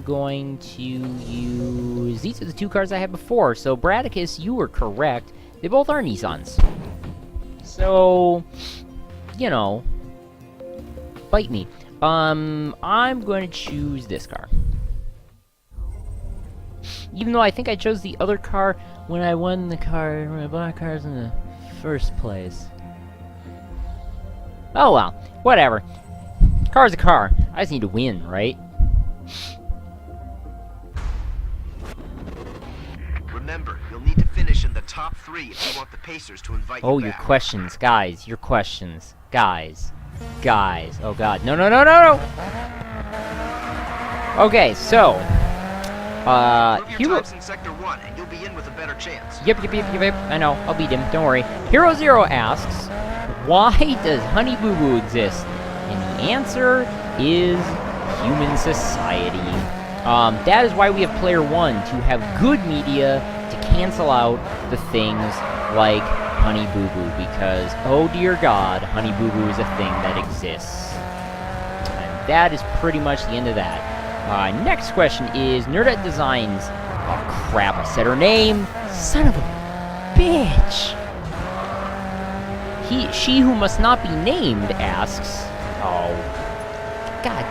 Speaker 1: going to use... These are the 2 cars I had before, so Bradicus, you were correct. They both are Nissans. So, you know, bite me. I'm going to choose this car. Even though I think I chose the other car when I won the car, when I bought cars in the first place. Oh well, whatever. Car's a car. I just need to win, right?
Speaker 2: Remember, you'll need to finish in the top 3 if you want the Pacers to invite
Speaker 1: Oh,
Speaker 2: you
Speaker 1: your
Speaker 2: back.
Speaker 1: questions, guys. Your questions. Guys. Oh god. No. Okay, so...
Speaker 2: Prove your
Speaker 1: Hero...
Speaker 2: times in Sector 1, and you'll be in with a better chance.
Speaker 1: Yep. I know. I'll beat him. Don't worry. Hero Zero asks, why does Honey Boo Boo exist? And the answer is human society. That is why we have PlayerWon, to have good media to cancel out the things like Honey Boo Boo, because, oh dear God, Honey Boo Boo is a thing that exists. And that is pretty much the end of that. Next question is Nerdette Designs. Oh crap, I said her name. Son of a bitch. She who must not be named asks. Oh, God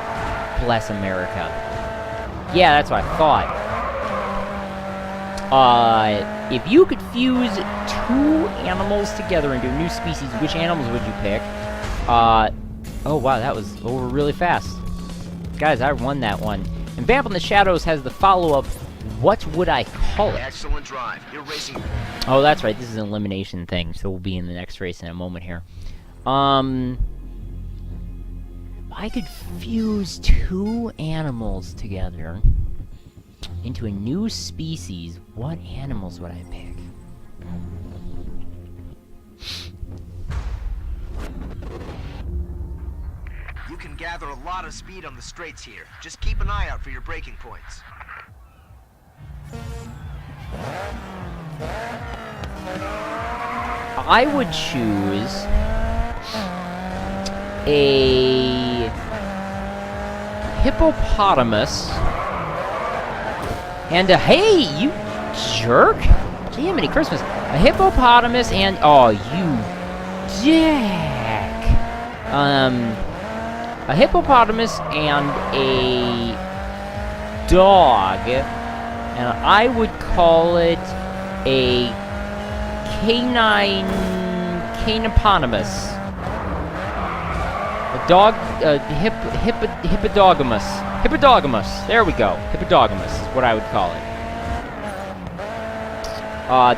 Speaker 1: bless America. Yeah, that's what I thought. If you could fuse 2 animals together into a new species, which animals would you pick? Oh wow, that was over really fast. Guys, I won that one. And Vamp in the Shadows has the follow-up What would I call it?
Speaker 2: Excellent drive. You're racing.
Speaker 1: Oh, that's right. This is an elimination thing, so we'll be in the next race in a moment here. I could fuse two animals together into a new species. What animals would I pick?
Speaker 2: You can gather a lot of speed on the straights here. Just keep an eye out for your braking points.
Speaker 1: I would choose a hippopotamus and a, hey, you jerk! Gee, many Christmas. A hippopotamus and, oh, you jack! A hippopotamus and a dog, and I would call it a canopotamus. A dog, hippodogamus. Hippodogamus. There we go. Hippodogamus is what I would call it.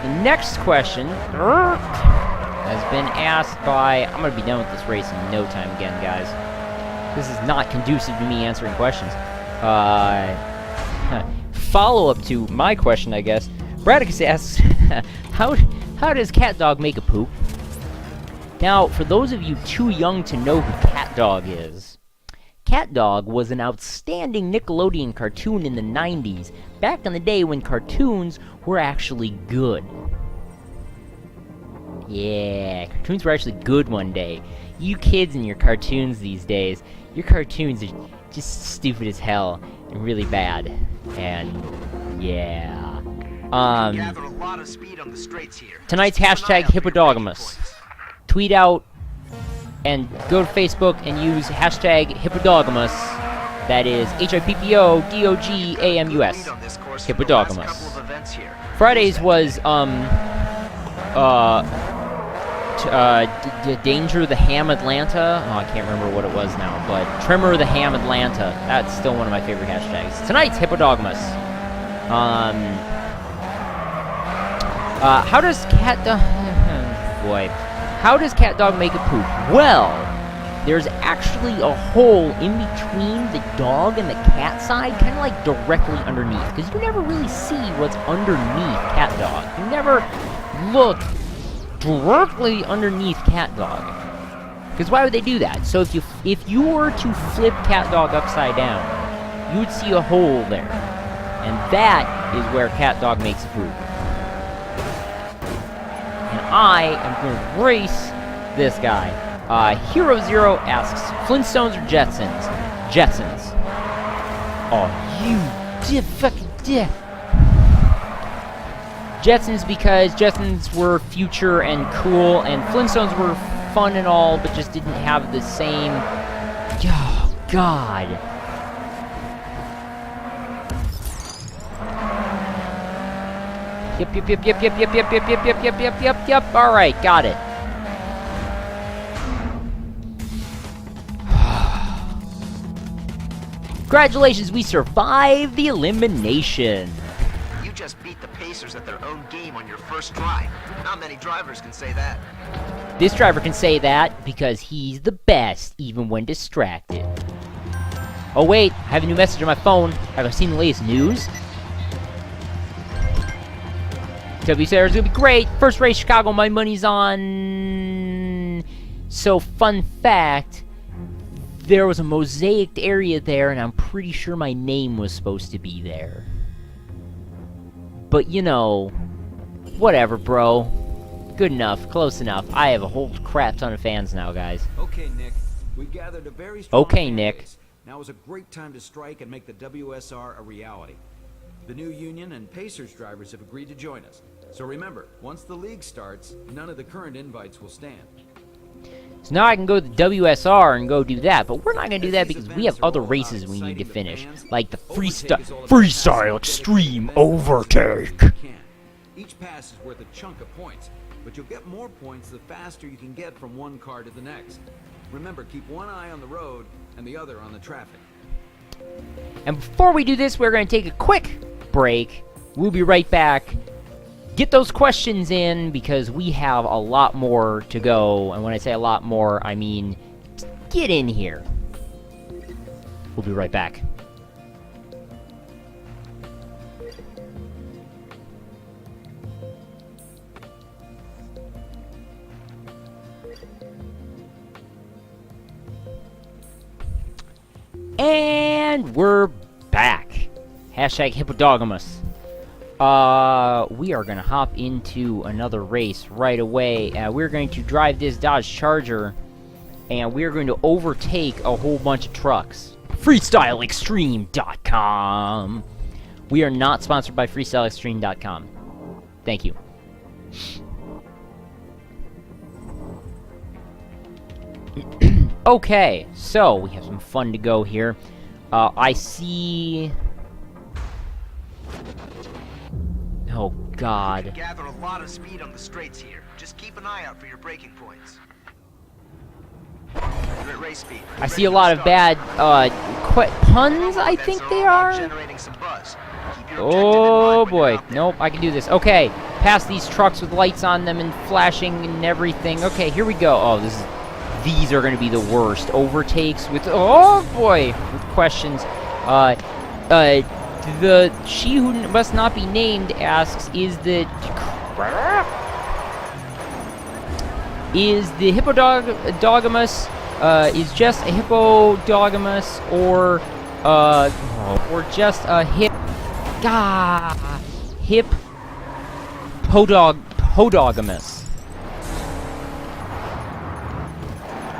Speaker 1: The next question has been asked by... I'm going to be done with this race in no time again, guys. This is not conducive to me answering questions. Follow-up to my question, I guess. Bradicus asks, how does Cat Dog make a poop? Now, for those of you too young to know who Cat Dog is, Cat Dog was an outstanding Nickelodeon cartoon in the 90s, back in the day when cartoons were actually good. Yeah, cartoons were actually good one day. You kids and your cartoons these days, your cartoons are just stupid as hell and really bad. And, yeah.
Speaker 2: Gather a lot of speed on the straights here.
Speaker 1: Tonight's hashtag Hippodogamus. Tweet out and go to Facebook and use hashtag Hippodogamus. That is HIPPODOGAMUS. Hippodogamus. Fridays was, Danger the Ham Atlanta. Oh, I can't remember what it was now, but Trimmer the Ham Atlanta. That's still one of my favorite hashtags. Tonight's Hippodogamus. How does Cat Dog... boy. How does Cat Dog make a poop? Well, there's actually a hole in between the dog and the cat side, kind of like directly underneath, because you never really see what's underneath Cat Dog. You never look directly underneath Cat Dog. Because why would they do that? So if you were to flip Cat Dog upside down, you would see a hole there. And that is where Cat Dog makes a poop. And I am going to race this guy. Hero Zero asks, Flintstones or Jetsons? Jetsons. Oh, you fucking dick. Jetsons because Jetsons were future and cool, and Flintstones were fun and all, but just didn't have the same... Oh, God. Yep. Alright, got it. Congratulations, we survived the elimination.
Speaker 2: You just beat the Pacers at their own game on your first try. Not many drivers can say that.
Speaker 1: This driver can say that because he's the best, even when distracted. Oh wait, I have a new message on my phone. Have I seen the latest news? W said it's gonna be great. First race, Chicago, my money's on. So, fun fact, there was a mosaicked area there, and I'm pretty sure my name was supposed to be there. But, you know, whatever, bro. Good enough, close enough. I have a whole crap ton of fans now, guys.
Speaker 4: Okay, Nick. We gathered a very strong
Speaker 1: Okay,
Speaker 4: fan
Speaker 1: Nick.
Speaker 4: base. Now is a great time to strike and make the WSR a reality. The new union and Pacers drivers have agreed to join us. So remember, once the league starts, none of the current invites will stand.
Speaker 1: So now I can go to the WSR and go do that, but we're not going to do that because we have other races we need to finish, like the Freestyle Extreme Overtake.
Speaker 4: Each pass is worth a chunk of points, but you'll get more points the faster you can get from one car to the next. Remember, keep one eye on the road and the other on the traffic.
Speaker 1: And before we do this, we're going to take a quick break. We'll be right back. Get those questions in, because we have a lot more to go. And when I say a lot more, I mean, get in here. We'll be right back. And we're back. Hashtag Hippodogamus. We are going to hop into another race right away. We're going to drive this Dodge Charger, and we're going to overtake a whole bunch of trucks. FreestyleExtreme.com. We are not sponsored by FreestyleExtreme.com. Thank you. Okay, so we have some fun to go here. I see... Oh, God.
Speaker 2: You can gather a lot of speed on the straights here. Just keep an eye out for your braking points. You're at race speed.
Speaker 1: I see a lot of bad, puns, I think they are?
Speaker 2: Generating some buzz. Keep your
Speaker 1: Oh,
Speaker 2: objective in mind when you're
Speaker 1: boy.
Speaker 2: out there.
Speaker 1: Nope, I can do this. Okay, past these trucks with lights on them and flashing and everything. Okay, here we go. Oh, these are going to be the worst. Overtakes with... Oh, boy! With questions. She who must not be named asks, is the Hippodogamus, is just a Hippodogamus, or just a Hippodogamus?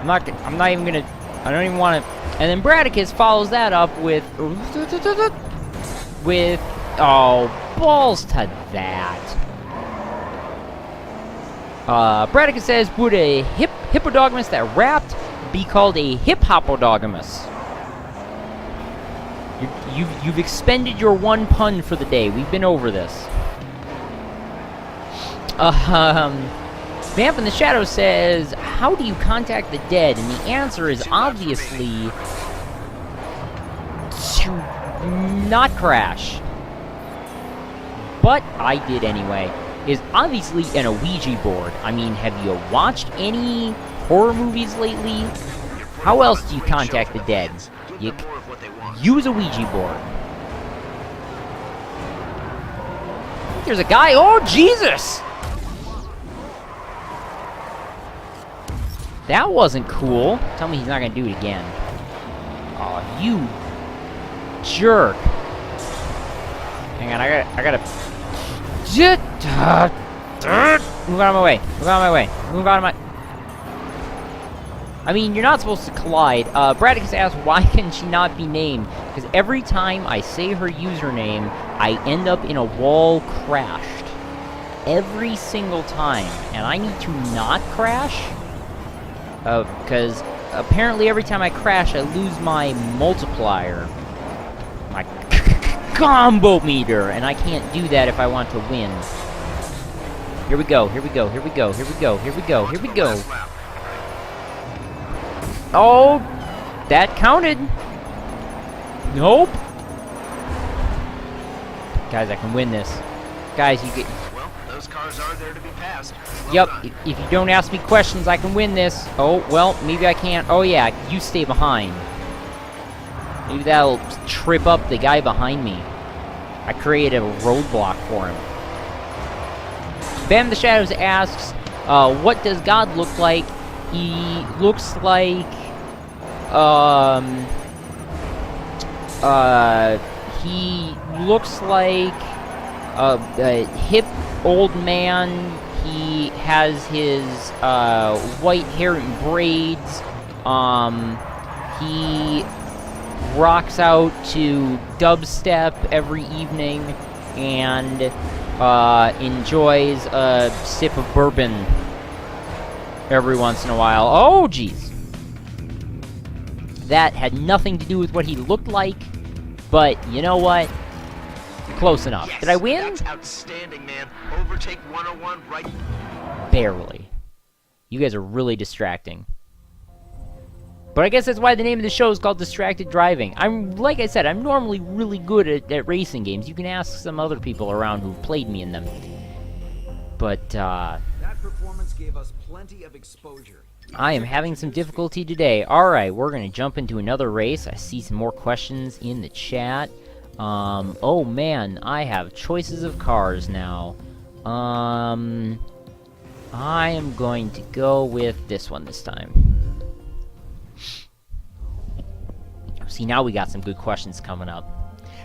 Speaker 1: I'm not even gonna... I don't even want to... And then Bradicus follows that up with... Oh, balls to that. Bradicus says, would a Hippodogamus that rapped be called a Hip-Hoppodogamus? You've expended your one pun for the day. We've been over this. Vamp in the Shadow says, how do you contact the dead? And the answer is obviously to not crash. But I did anyway. Is obviously an Ouija board. I mean, have you watched any horror movies lately? How else do you contact the dead? You use a Ouija board. There's a guy. Oh, Jesus! That wasn't cool. Tell me he's not gonna do it again. Oh, you jerk. Hang on, I gotta... Move out of my way. Move out of my way. Move out of my... I mean, you're not supposed to collide. Bradicus asked, why can she not be named? Because every time I say her username, I end up in a wall crashed. Every single time. And I need to not crash? Because apparently every time I crash, I lose my multiplier. My combo meter! And I can't do that if I want to win. Here we go, here we go, here we go, here we go, here we go, here we go. Oh, that counted. Nope. Guys, I can win this. Guys, you get...
Speaker 2: Well, those cars are there to be passed. Well
Speaker 1: Yep,
Speaker 2: done.
Speaker 1: if you don't ask me questions, I can win this. Oh, well, maybe I can't. Oh, yeah, you stay behind. Maybe that'll trip up the guy behind me. I created a roadblock for him. Bam the Shadows asks, what does God look like? He looks like... he looks like a hip old man. He has his white hair in braids. He rocks out to dubstep every evening and enjoys a sip of bourbon every once in a while. Oh, jeez. That had nothing to do with what he looked like, but you know what? Close enough.
Speaker 2: Yes,
Speaker 1: Did I win?
Speaker 2: That's outstanding, man. Overtake 101 right...
Speaker 1: Barely. You guys are really distracting. But I guess that's why the name of the show is called Distracted Driving. Like I said, I'm normally really good at racing games. You can ask some other people around who've played me in them. But,
Speaker 4: That performance gave us plenty of exposure.
Speaker 1: I am having some difficulty today. Alright, we're gonna jump into another race. I see some more questions in the chat. Oh man, I have choices of cars now. I am going to go with this one this time. See, now we got some good questions coming up.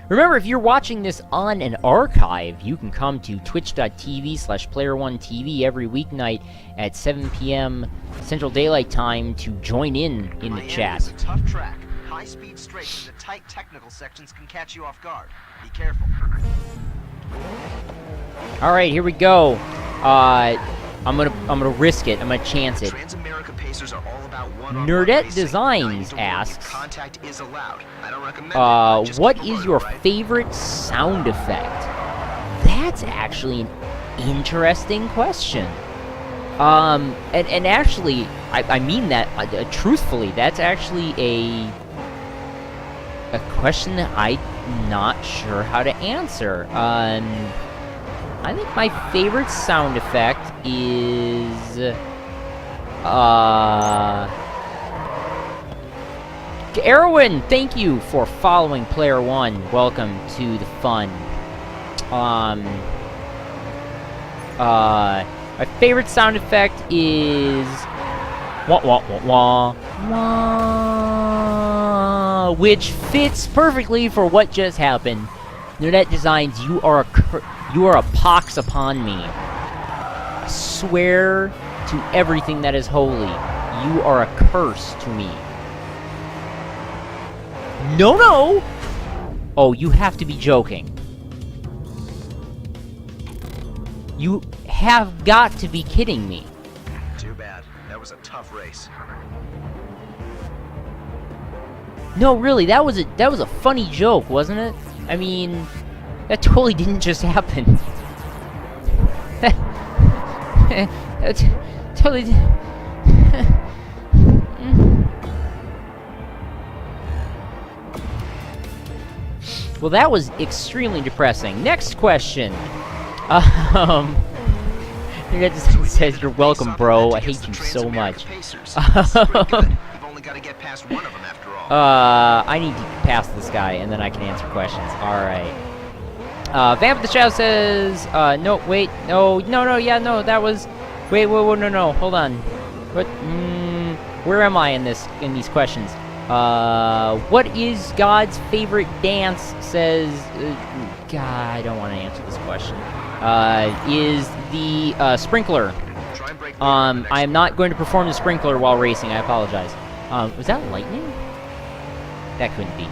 Speaker 1: Remember, if you're watching this on an archive, you can come to twitch.tv/PlayerWonTV every weeknight at 7 p.m. Central Daylight Time to join in the
Speaker 2: Miami
Speaker 1: chat.
Speaker 2: is a tough track. High-speed straights and the tight technical sections can catch you off guard. Be careful.
Speaker 1: Alright, here we go. I'm gonna risk it. I'm gonna chance it.
Speaker 2: Trans-America Pacers are all about one-on-one
Speaker 1: Nerdette
Speaker 2: racing.
Speaker 1: Designs
Speaker 2: Now, you have to
Speaker 1: asks,
Speaker 2: contact is allowed. I don't recommend it, but just
Speaker 1: what
Speaker 2: keep
Speaker 1: is
Speaker 2: alert,
Speaker 1: your
Speaker 2: right?
Speaker 1: favorite sound effect? That's actually an interesting question. And actually, I mean that truthfully. That's actually a question that I'm not sure how to answer. I think my favorite sound effect is Erwin, thank you for following PlayerWon. Welcome to the fun. My favorite sound effect is wah wah wah wah wah, which fits perfectly for what just happened. Nerdette Designs, you are a pox upon me. I swear to everything that is holy, you are a curse to me. No! Oh, you have to be joking. You have got to be kidding me.
Speaker 2: Too bad. That was a tough race.
Speaker 1: No, really, that was a funny joke, wasn't it? I mean, that totally didn't just happen. That totally did. Well, that was extremely depressing. Next question. It just says, "You're welcome, bro. I hate you so much."
Speaker 2: You've only got to get past one of them after all.
Speaker 1: I need to pass this guy, and then I can answer questions. Alright. Vamp the Shadow says, no, wait, no, that was, wait, no, hold on. What, where am I in these questions? What is God's favorite dance, says, God, I don't want to answer this question. Is the, sprinkler.
Speaker 2: Try and break
Speaker 1: I am not going to perform the sprinkler while racing, I apologize. Was that lightning? That couldn't be.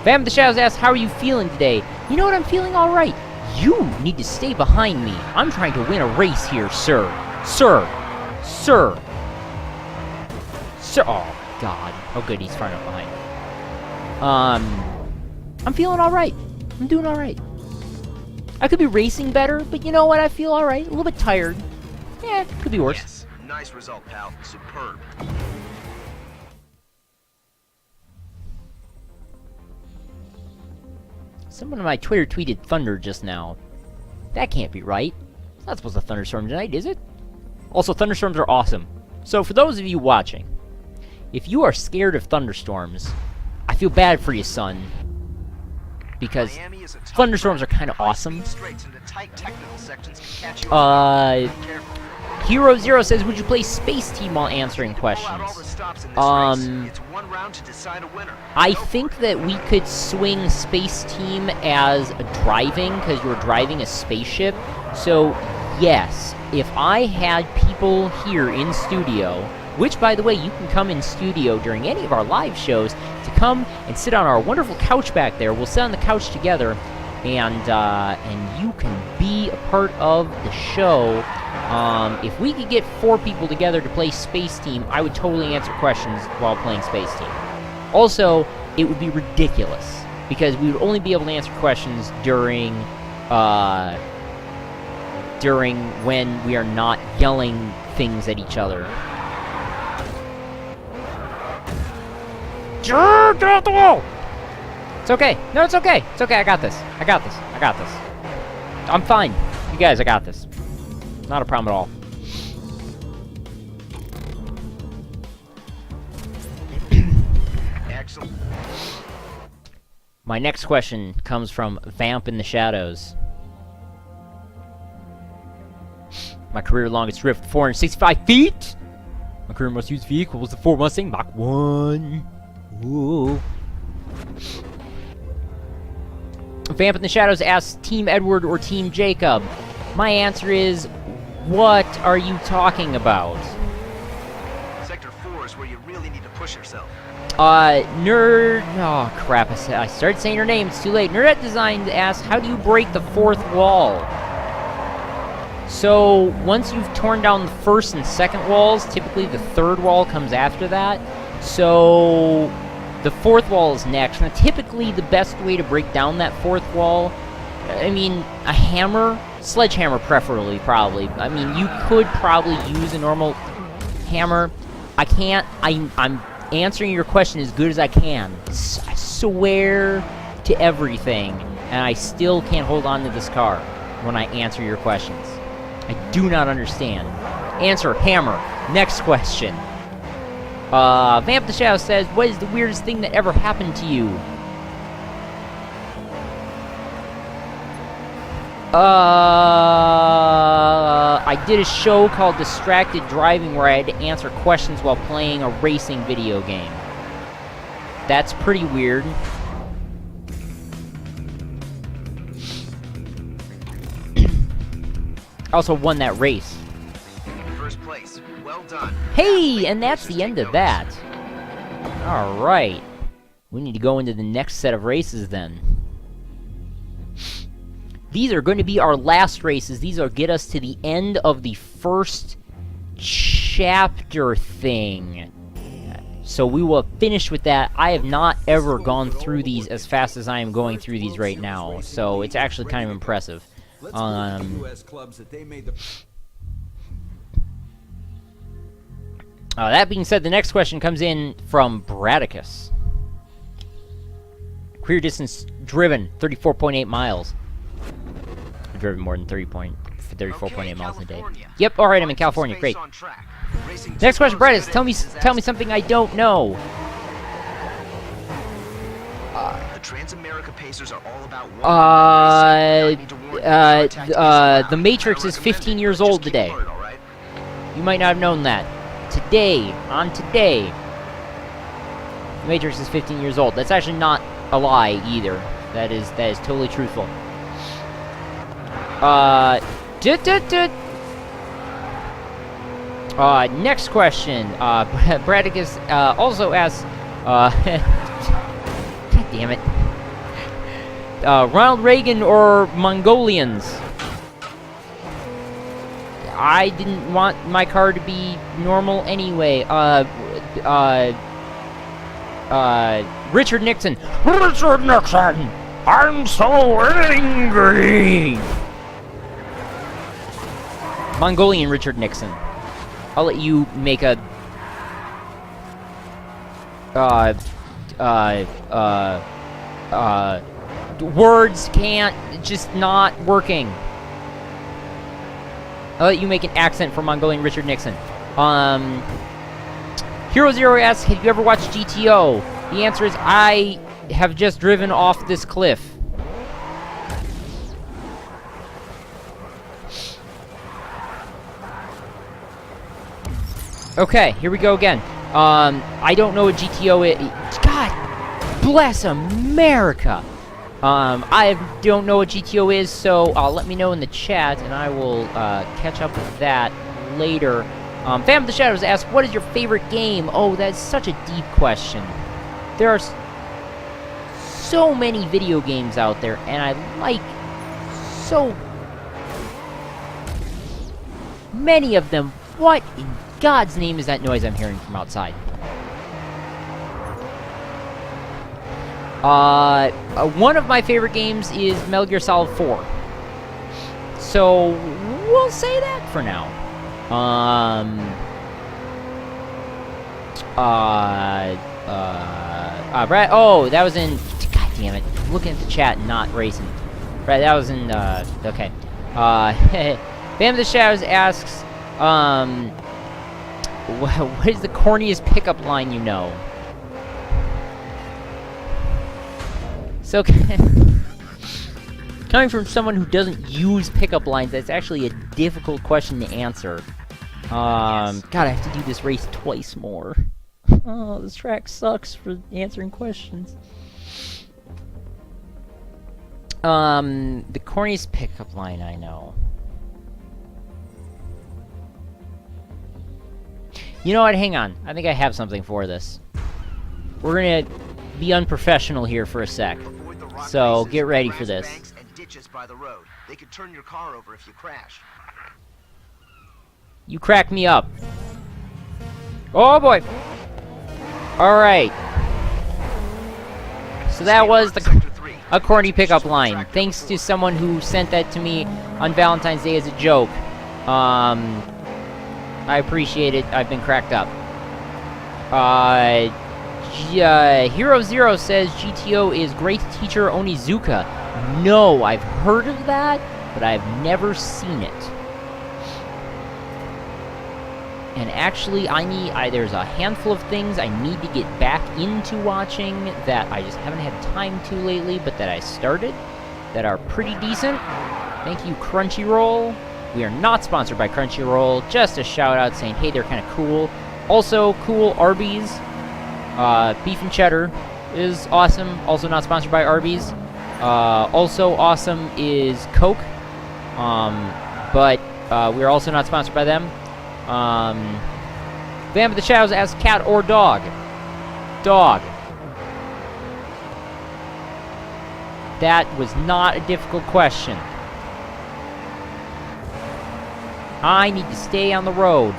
Speaker 1: Bam the Shadows asks, how are you feeling today? You know what, I'm feeling alright. You need to stay behind me. I'm trying to win a race here, sir. Sir. Oh, God. Oh, good, he's far enough behind. I'm feeling alright. I'm doing alright. I could be racing better, but you know what? I feel alright. A little bit tired. Yeah, could be worse.
Speaker 2: Yes. Nice result, pal. Superb.
Speaker 1: Someone on my Twitter tweeted thunder just now. That can't be right. It's not supposed to thunderstorm tonight, is it? Also, thunderstorms are awesome. So, for those of you watching, if you are scared of thunderstorms, I feel bad for you, son. Because
Speaker 2: Miami is a tough
Speaker 1: thunderstorms are
Speaker 2: track.
Speaker 1: kind of awesome.
Speaker 2: High-speed straights into tight technical sections can catch you off guard. Be careful.
Speaker 1: Hero Zero says, would you play Space Team while answering
Speaker 2: Pull out all the
Speaker 1: questions?
Speaker 2: stops in this race. It's one round to decide a winner.
Speaker 1: I think that we could swing Space Team as driving, because you're driving a spaceship. So, yes, if I had people here in studio, which, by the way, you can come in studio during any of our live shows to come and sit on our wonderful couch back there. We'll sit on the couch together, and you can be a part of the show. If we could get 4 people together to play Space Team, I would totally answer questions while playing Space Team. Also, it would be ridiculous, because we would only be able to answer questions during when we are not yelling things at each other. Get off the wall! It's okay. No, it's okay. It's okay. I got this. I got this. I got this. I'm fine. You guys, I got this. Not a problem at all.
Speaker 2: Excellent.
Speaker 1: My next question comes from Vamp in the Shadows. My career longest drift, 465 feet! My career most used vehicle was the Ford Mustang Mach 1. Ooh. Vamp in the Shadows asks, Team Edward or Team Jacob? My answer is, what are you talking about?
Speaker 2: Sector 4 is where you really need to push yourself.
Speaker 1: Nerd... Oh, crap, I started saying her name, it's too late. Nerdette Design asks, how do you break the fourth wall? So, once you've torn down the first and second walls, typically the third wall comes after that. So, the fourth wall is next. Now, typically, the best way to break down that fourth wall, I mean, a hammer, sledgehammer preferably, probably. I mean, you could probably use a normal hammer. I can't, I'm answering your question as good as I can. I swear to everything, and I still can't hold on to this car when I answer your questions. I do not understand. Answer, hammer. Next question. Vamp the Shadow says, what is the weirdest thing that ever happened to you? I did a show called Distracted Driving where I had to answer questions while playing a racing video game. That's pretty weird. Also won that race.
Speaker 2: First place. Well done.
Speaker 1: Hey, and that's the end of that. Alright. We need to go into the next set of races then. These are going to be our last races. These will get us to the end of the first chapter thing. So we will finish with that. I have not ever gone through these as fast as I am going through these right now. So it's actually kind of impressive. That being said, the next question comes in from Bradicus. Career distance driven, 34.8 miles. I've driven more than 34.8 miles a day. Yep, alright, I'm in California, great. Next question, Bradicus, tell me something I don't know.
Speaker 2: The Transamerica Pacers are all about
Speaker 1: the Matrix is 15 years old today. You might not have known that. Today, the Matrix is 15 years old. That's actually not a lie either. That is totally truthful. Next question. Bradicus also asks, God damn it. Ronald Reagan or Mongolians? I didn't want my car to be normal anyway. Richard Nixon. Richard Nixon! I'm so angry! Mongolian Richard Nixon. I'll let you make a... words can't... just not working. I'll let you make an accent for Mongolian Richard Nixon. Hero Zero asks, have you ever watched GTO? The answer is, I have just driven off this cliff. Okay, here we go again. I don't know what GTO is. God bless America! I don't know what GTO is, so let me know in the chat, and I will catch up with that later. Phantom of the Shadows asks, what is your favorite game? Oh, that's such a deep question. There are so many video games out there, and I like so many of them. What in God's name is that noise I'm hearing from outside? One of my favorite games is Metal Gear Solid 4. So, we'll say that for now. Brad. Oh, that was in. God damn it! I'm looking at the chat and not racing. Brad, that was in. Okay. Bam of the Shadows asks, what is the corniest pickup line you know? So, coming from someone who doesn't use pickup lines, that's actually a difficult question to answer. God, I have to do this race twice more. Oh, this track sucks for answering questions. The corniest pickup line I know. You know what? Hang on. I think I have something for this. We're gonna be unprofessional here for a sec. So, get ready for this.
Speaker 2: And ditches by the road. They could turn your car over if you crash.
Speaker 1: You crack me up. Oh boy! Alright. So that was a corny pickup line. Thanks to someone who sent that to me on Valentine's Day as a joke. I appreciate it. I've been cracked up. Hero Zero says GTO is Great Teacher Onizuka. No, I've heard of that, but I've never seen it. And actually, there's a handful of things I need to get back into watching that I just haven't had time to lately, but that I started, that are pretty decent. Thank you, Crunchyroll. We are not sponsored by Crunchyroll, just a shout out saying, hey, they're kind of cool. Also, cool, Arby's. Beef and cheddar is awesome, also not sponsored by Arby's. Also awesome is Coke, but we're also not sponsored by them. Vamp of the Shadows asks cat or dog? Dog. That was not a difficult question. I need to stay on the road.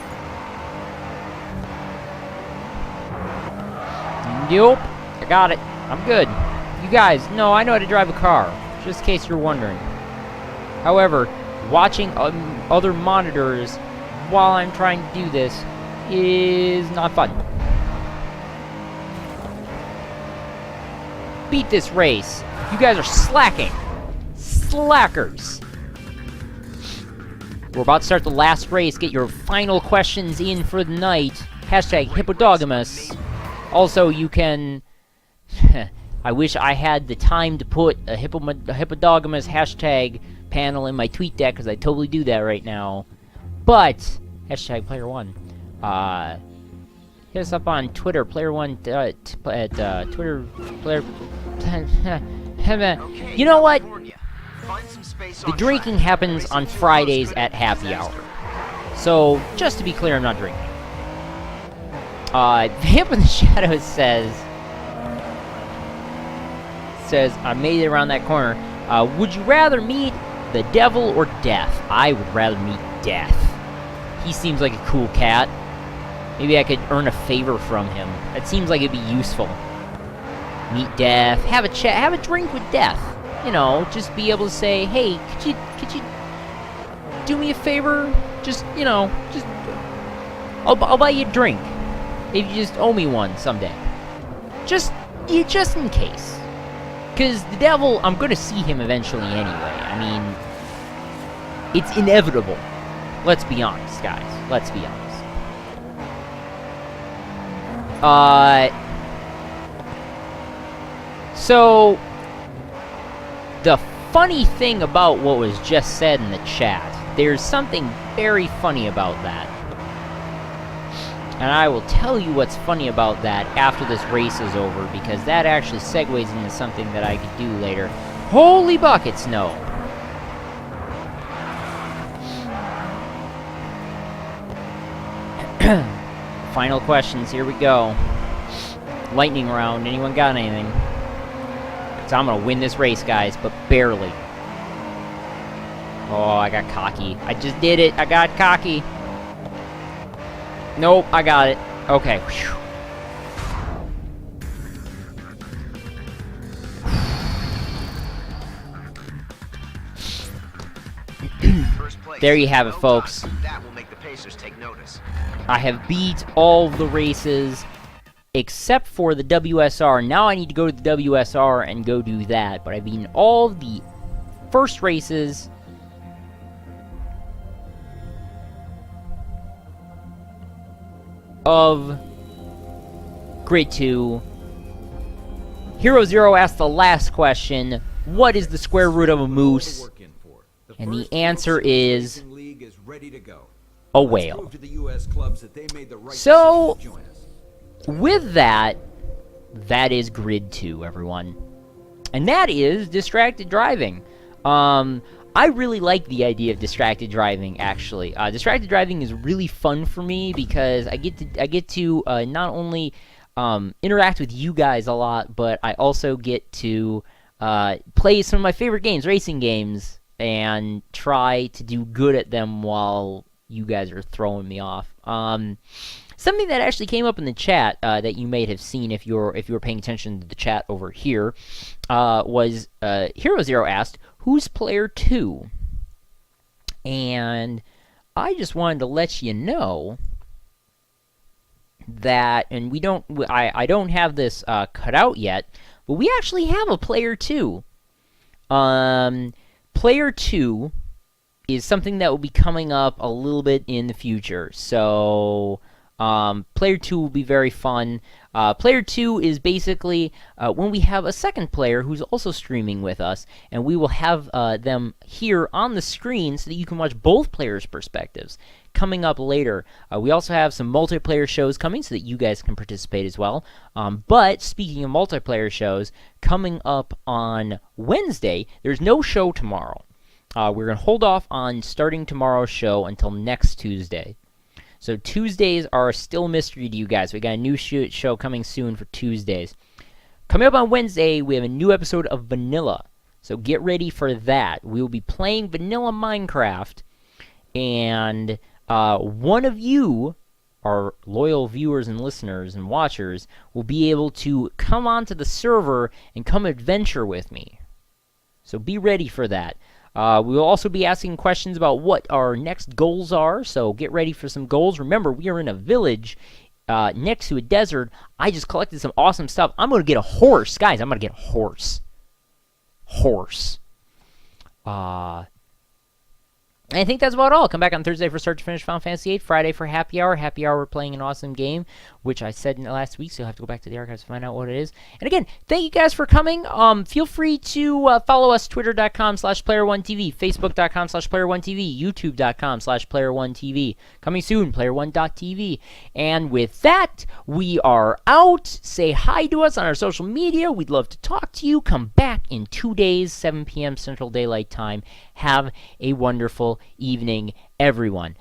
Speaker 1: Nope. I got it. I'm good. You guys, no, I know how to drive a car. Just in case you're wondering. However, watching other monitors while I'm trying to do this is not fun. Beat this race. You guys are slacking. Slackers. We're about to start the last race. Get your final questions in for the night. Hashtag Hippodogamus. Also, you can... I wish I had the time to put a Hippodogamus hashtag panel in my tweet deck, because I totally do that right now. But, hashtag PlayerWon. Hit us up on Twitter, PlayerWon, at Twitter, Player... You know what? The drinking happens on Fridays at happy hour. So, just to be clear, I'm not drinking. Vamp in the Shadows says, I made it around that corner. Would you rather meet the devil or death? I would rather meet death. He seems like a cool cat. Maybe I could earn a favor from him. That seems like it'd be useful. Meet death, have a chat, have a drink with death. You know, just be able to say, hey, could you do me a favor? Just, you know, just, I'll buy you a drink. If you just owe me one someday. Just in case. Because the devil, I'm going to see him eventually anyway. I mean, it's inevitable. Let's be honest, guys. Let's be honest. So, the funny thing about what was just said in the chat, there's something very funny about that. And I will tell you what's funny about that after this race is over, because that actually segues into something that I could do later. Holy buckets, no! Final questions, here we go. Lightning round, anyone got anything? So I'm gonna win this race, guys, but barely. Oh, I got cocky. I just did it, I got cocky. Nope, I got it. Okay. There you have it, folks.
Speaker 2: That will make the Pacers take notice.
Speaker 1: I have beat all the races except for the WSR. Now I need to go to the WSR and go do that, but I've beaten all the first races of Grid 2. Hero Zero asked the last question, what is the square root of a moose? And the answer is a whale. So, with that, that is Grid 2, everyone. And that is distracted driving. I really like the idea of distracted driving, actually. Distracted driving is really fun for me because I get to not only interact with you guys a lot, but I also get to play some of my favorite games, racing games, and try to do good at them while you guys are throwing me off. Something that actually came up in the chat that you may have seen if you were paying attention to the chat over here was Hero Zero asked, "Who's player 2?" And I just wanted to let you know that, and I don't have this cut out yet, but we actually have a player 2. Player 2 is something that will be coming up a little bit in the future. So, player 2 will be very fun. Player 2 is basically when we have a second player who's also streaming with us, and we will have them here on the screen so that you can watch both players' perspectives. Coming up later. We also have some multiplayer shows coming so that you guys can participate as well. But speaking of multiplayer shows, coming up on Wednesday, there's no show tomorrow. We're going to hold off on starting tomorrow's show until next Tuesday. So Tuesdays are still a mystery to you guys. We got a new show coming soon for Tuesdays. Coming up on Wednesday, we have a new episode of Vanilla. So get ready for that. We will be playing Vanilla Minecraft, and one of you, our loyal viewers and listeners and watchers, will be able to come onto the server and come adventure with me. So be ready for that. We will also be asking questions about what our next goals are, so get ready for some goals. Remember, we are in a village next to a desert. I just collected some awesome stuff. I'm going to get a horse. Guys, I'm going to get a horse. And I think that's about all. Come back on Thursday for Start to Finish Final Fantasy VIII. Friday for Happy Hour. Happy Hour, we're playing an awesome game, which I said in the last week, so you'll have to go back to the archives to find out what it is. And again, thank you guys for coming. Feel free to follow us, twitter.com/PlayerOneTV, facebook.com/PlayerOneTV, youtube.com/PlayerOneTV. Coming soon, PlayerOne.tv. And with that, we are out. Say hi to us on our social media. We'd love to talk to you. Come back in 2 days, 7 p.m. Central Daylight Time. Have a wonderful evening, everyone.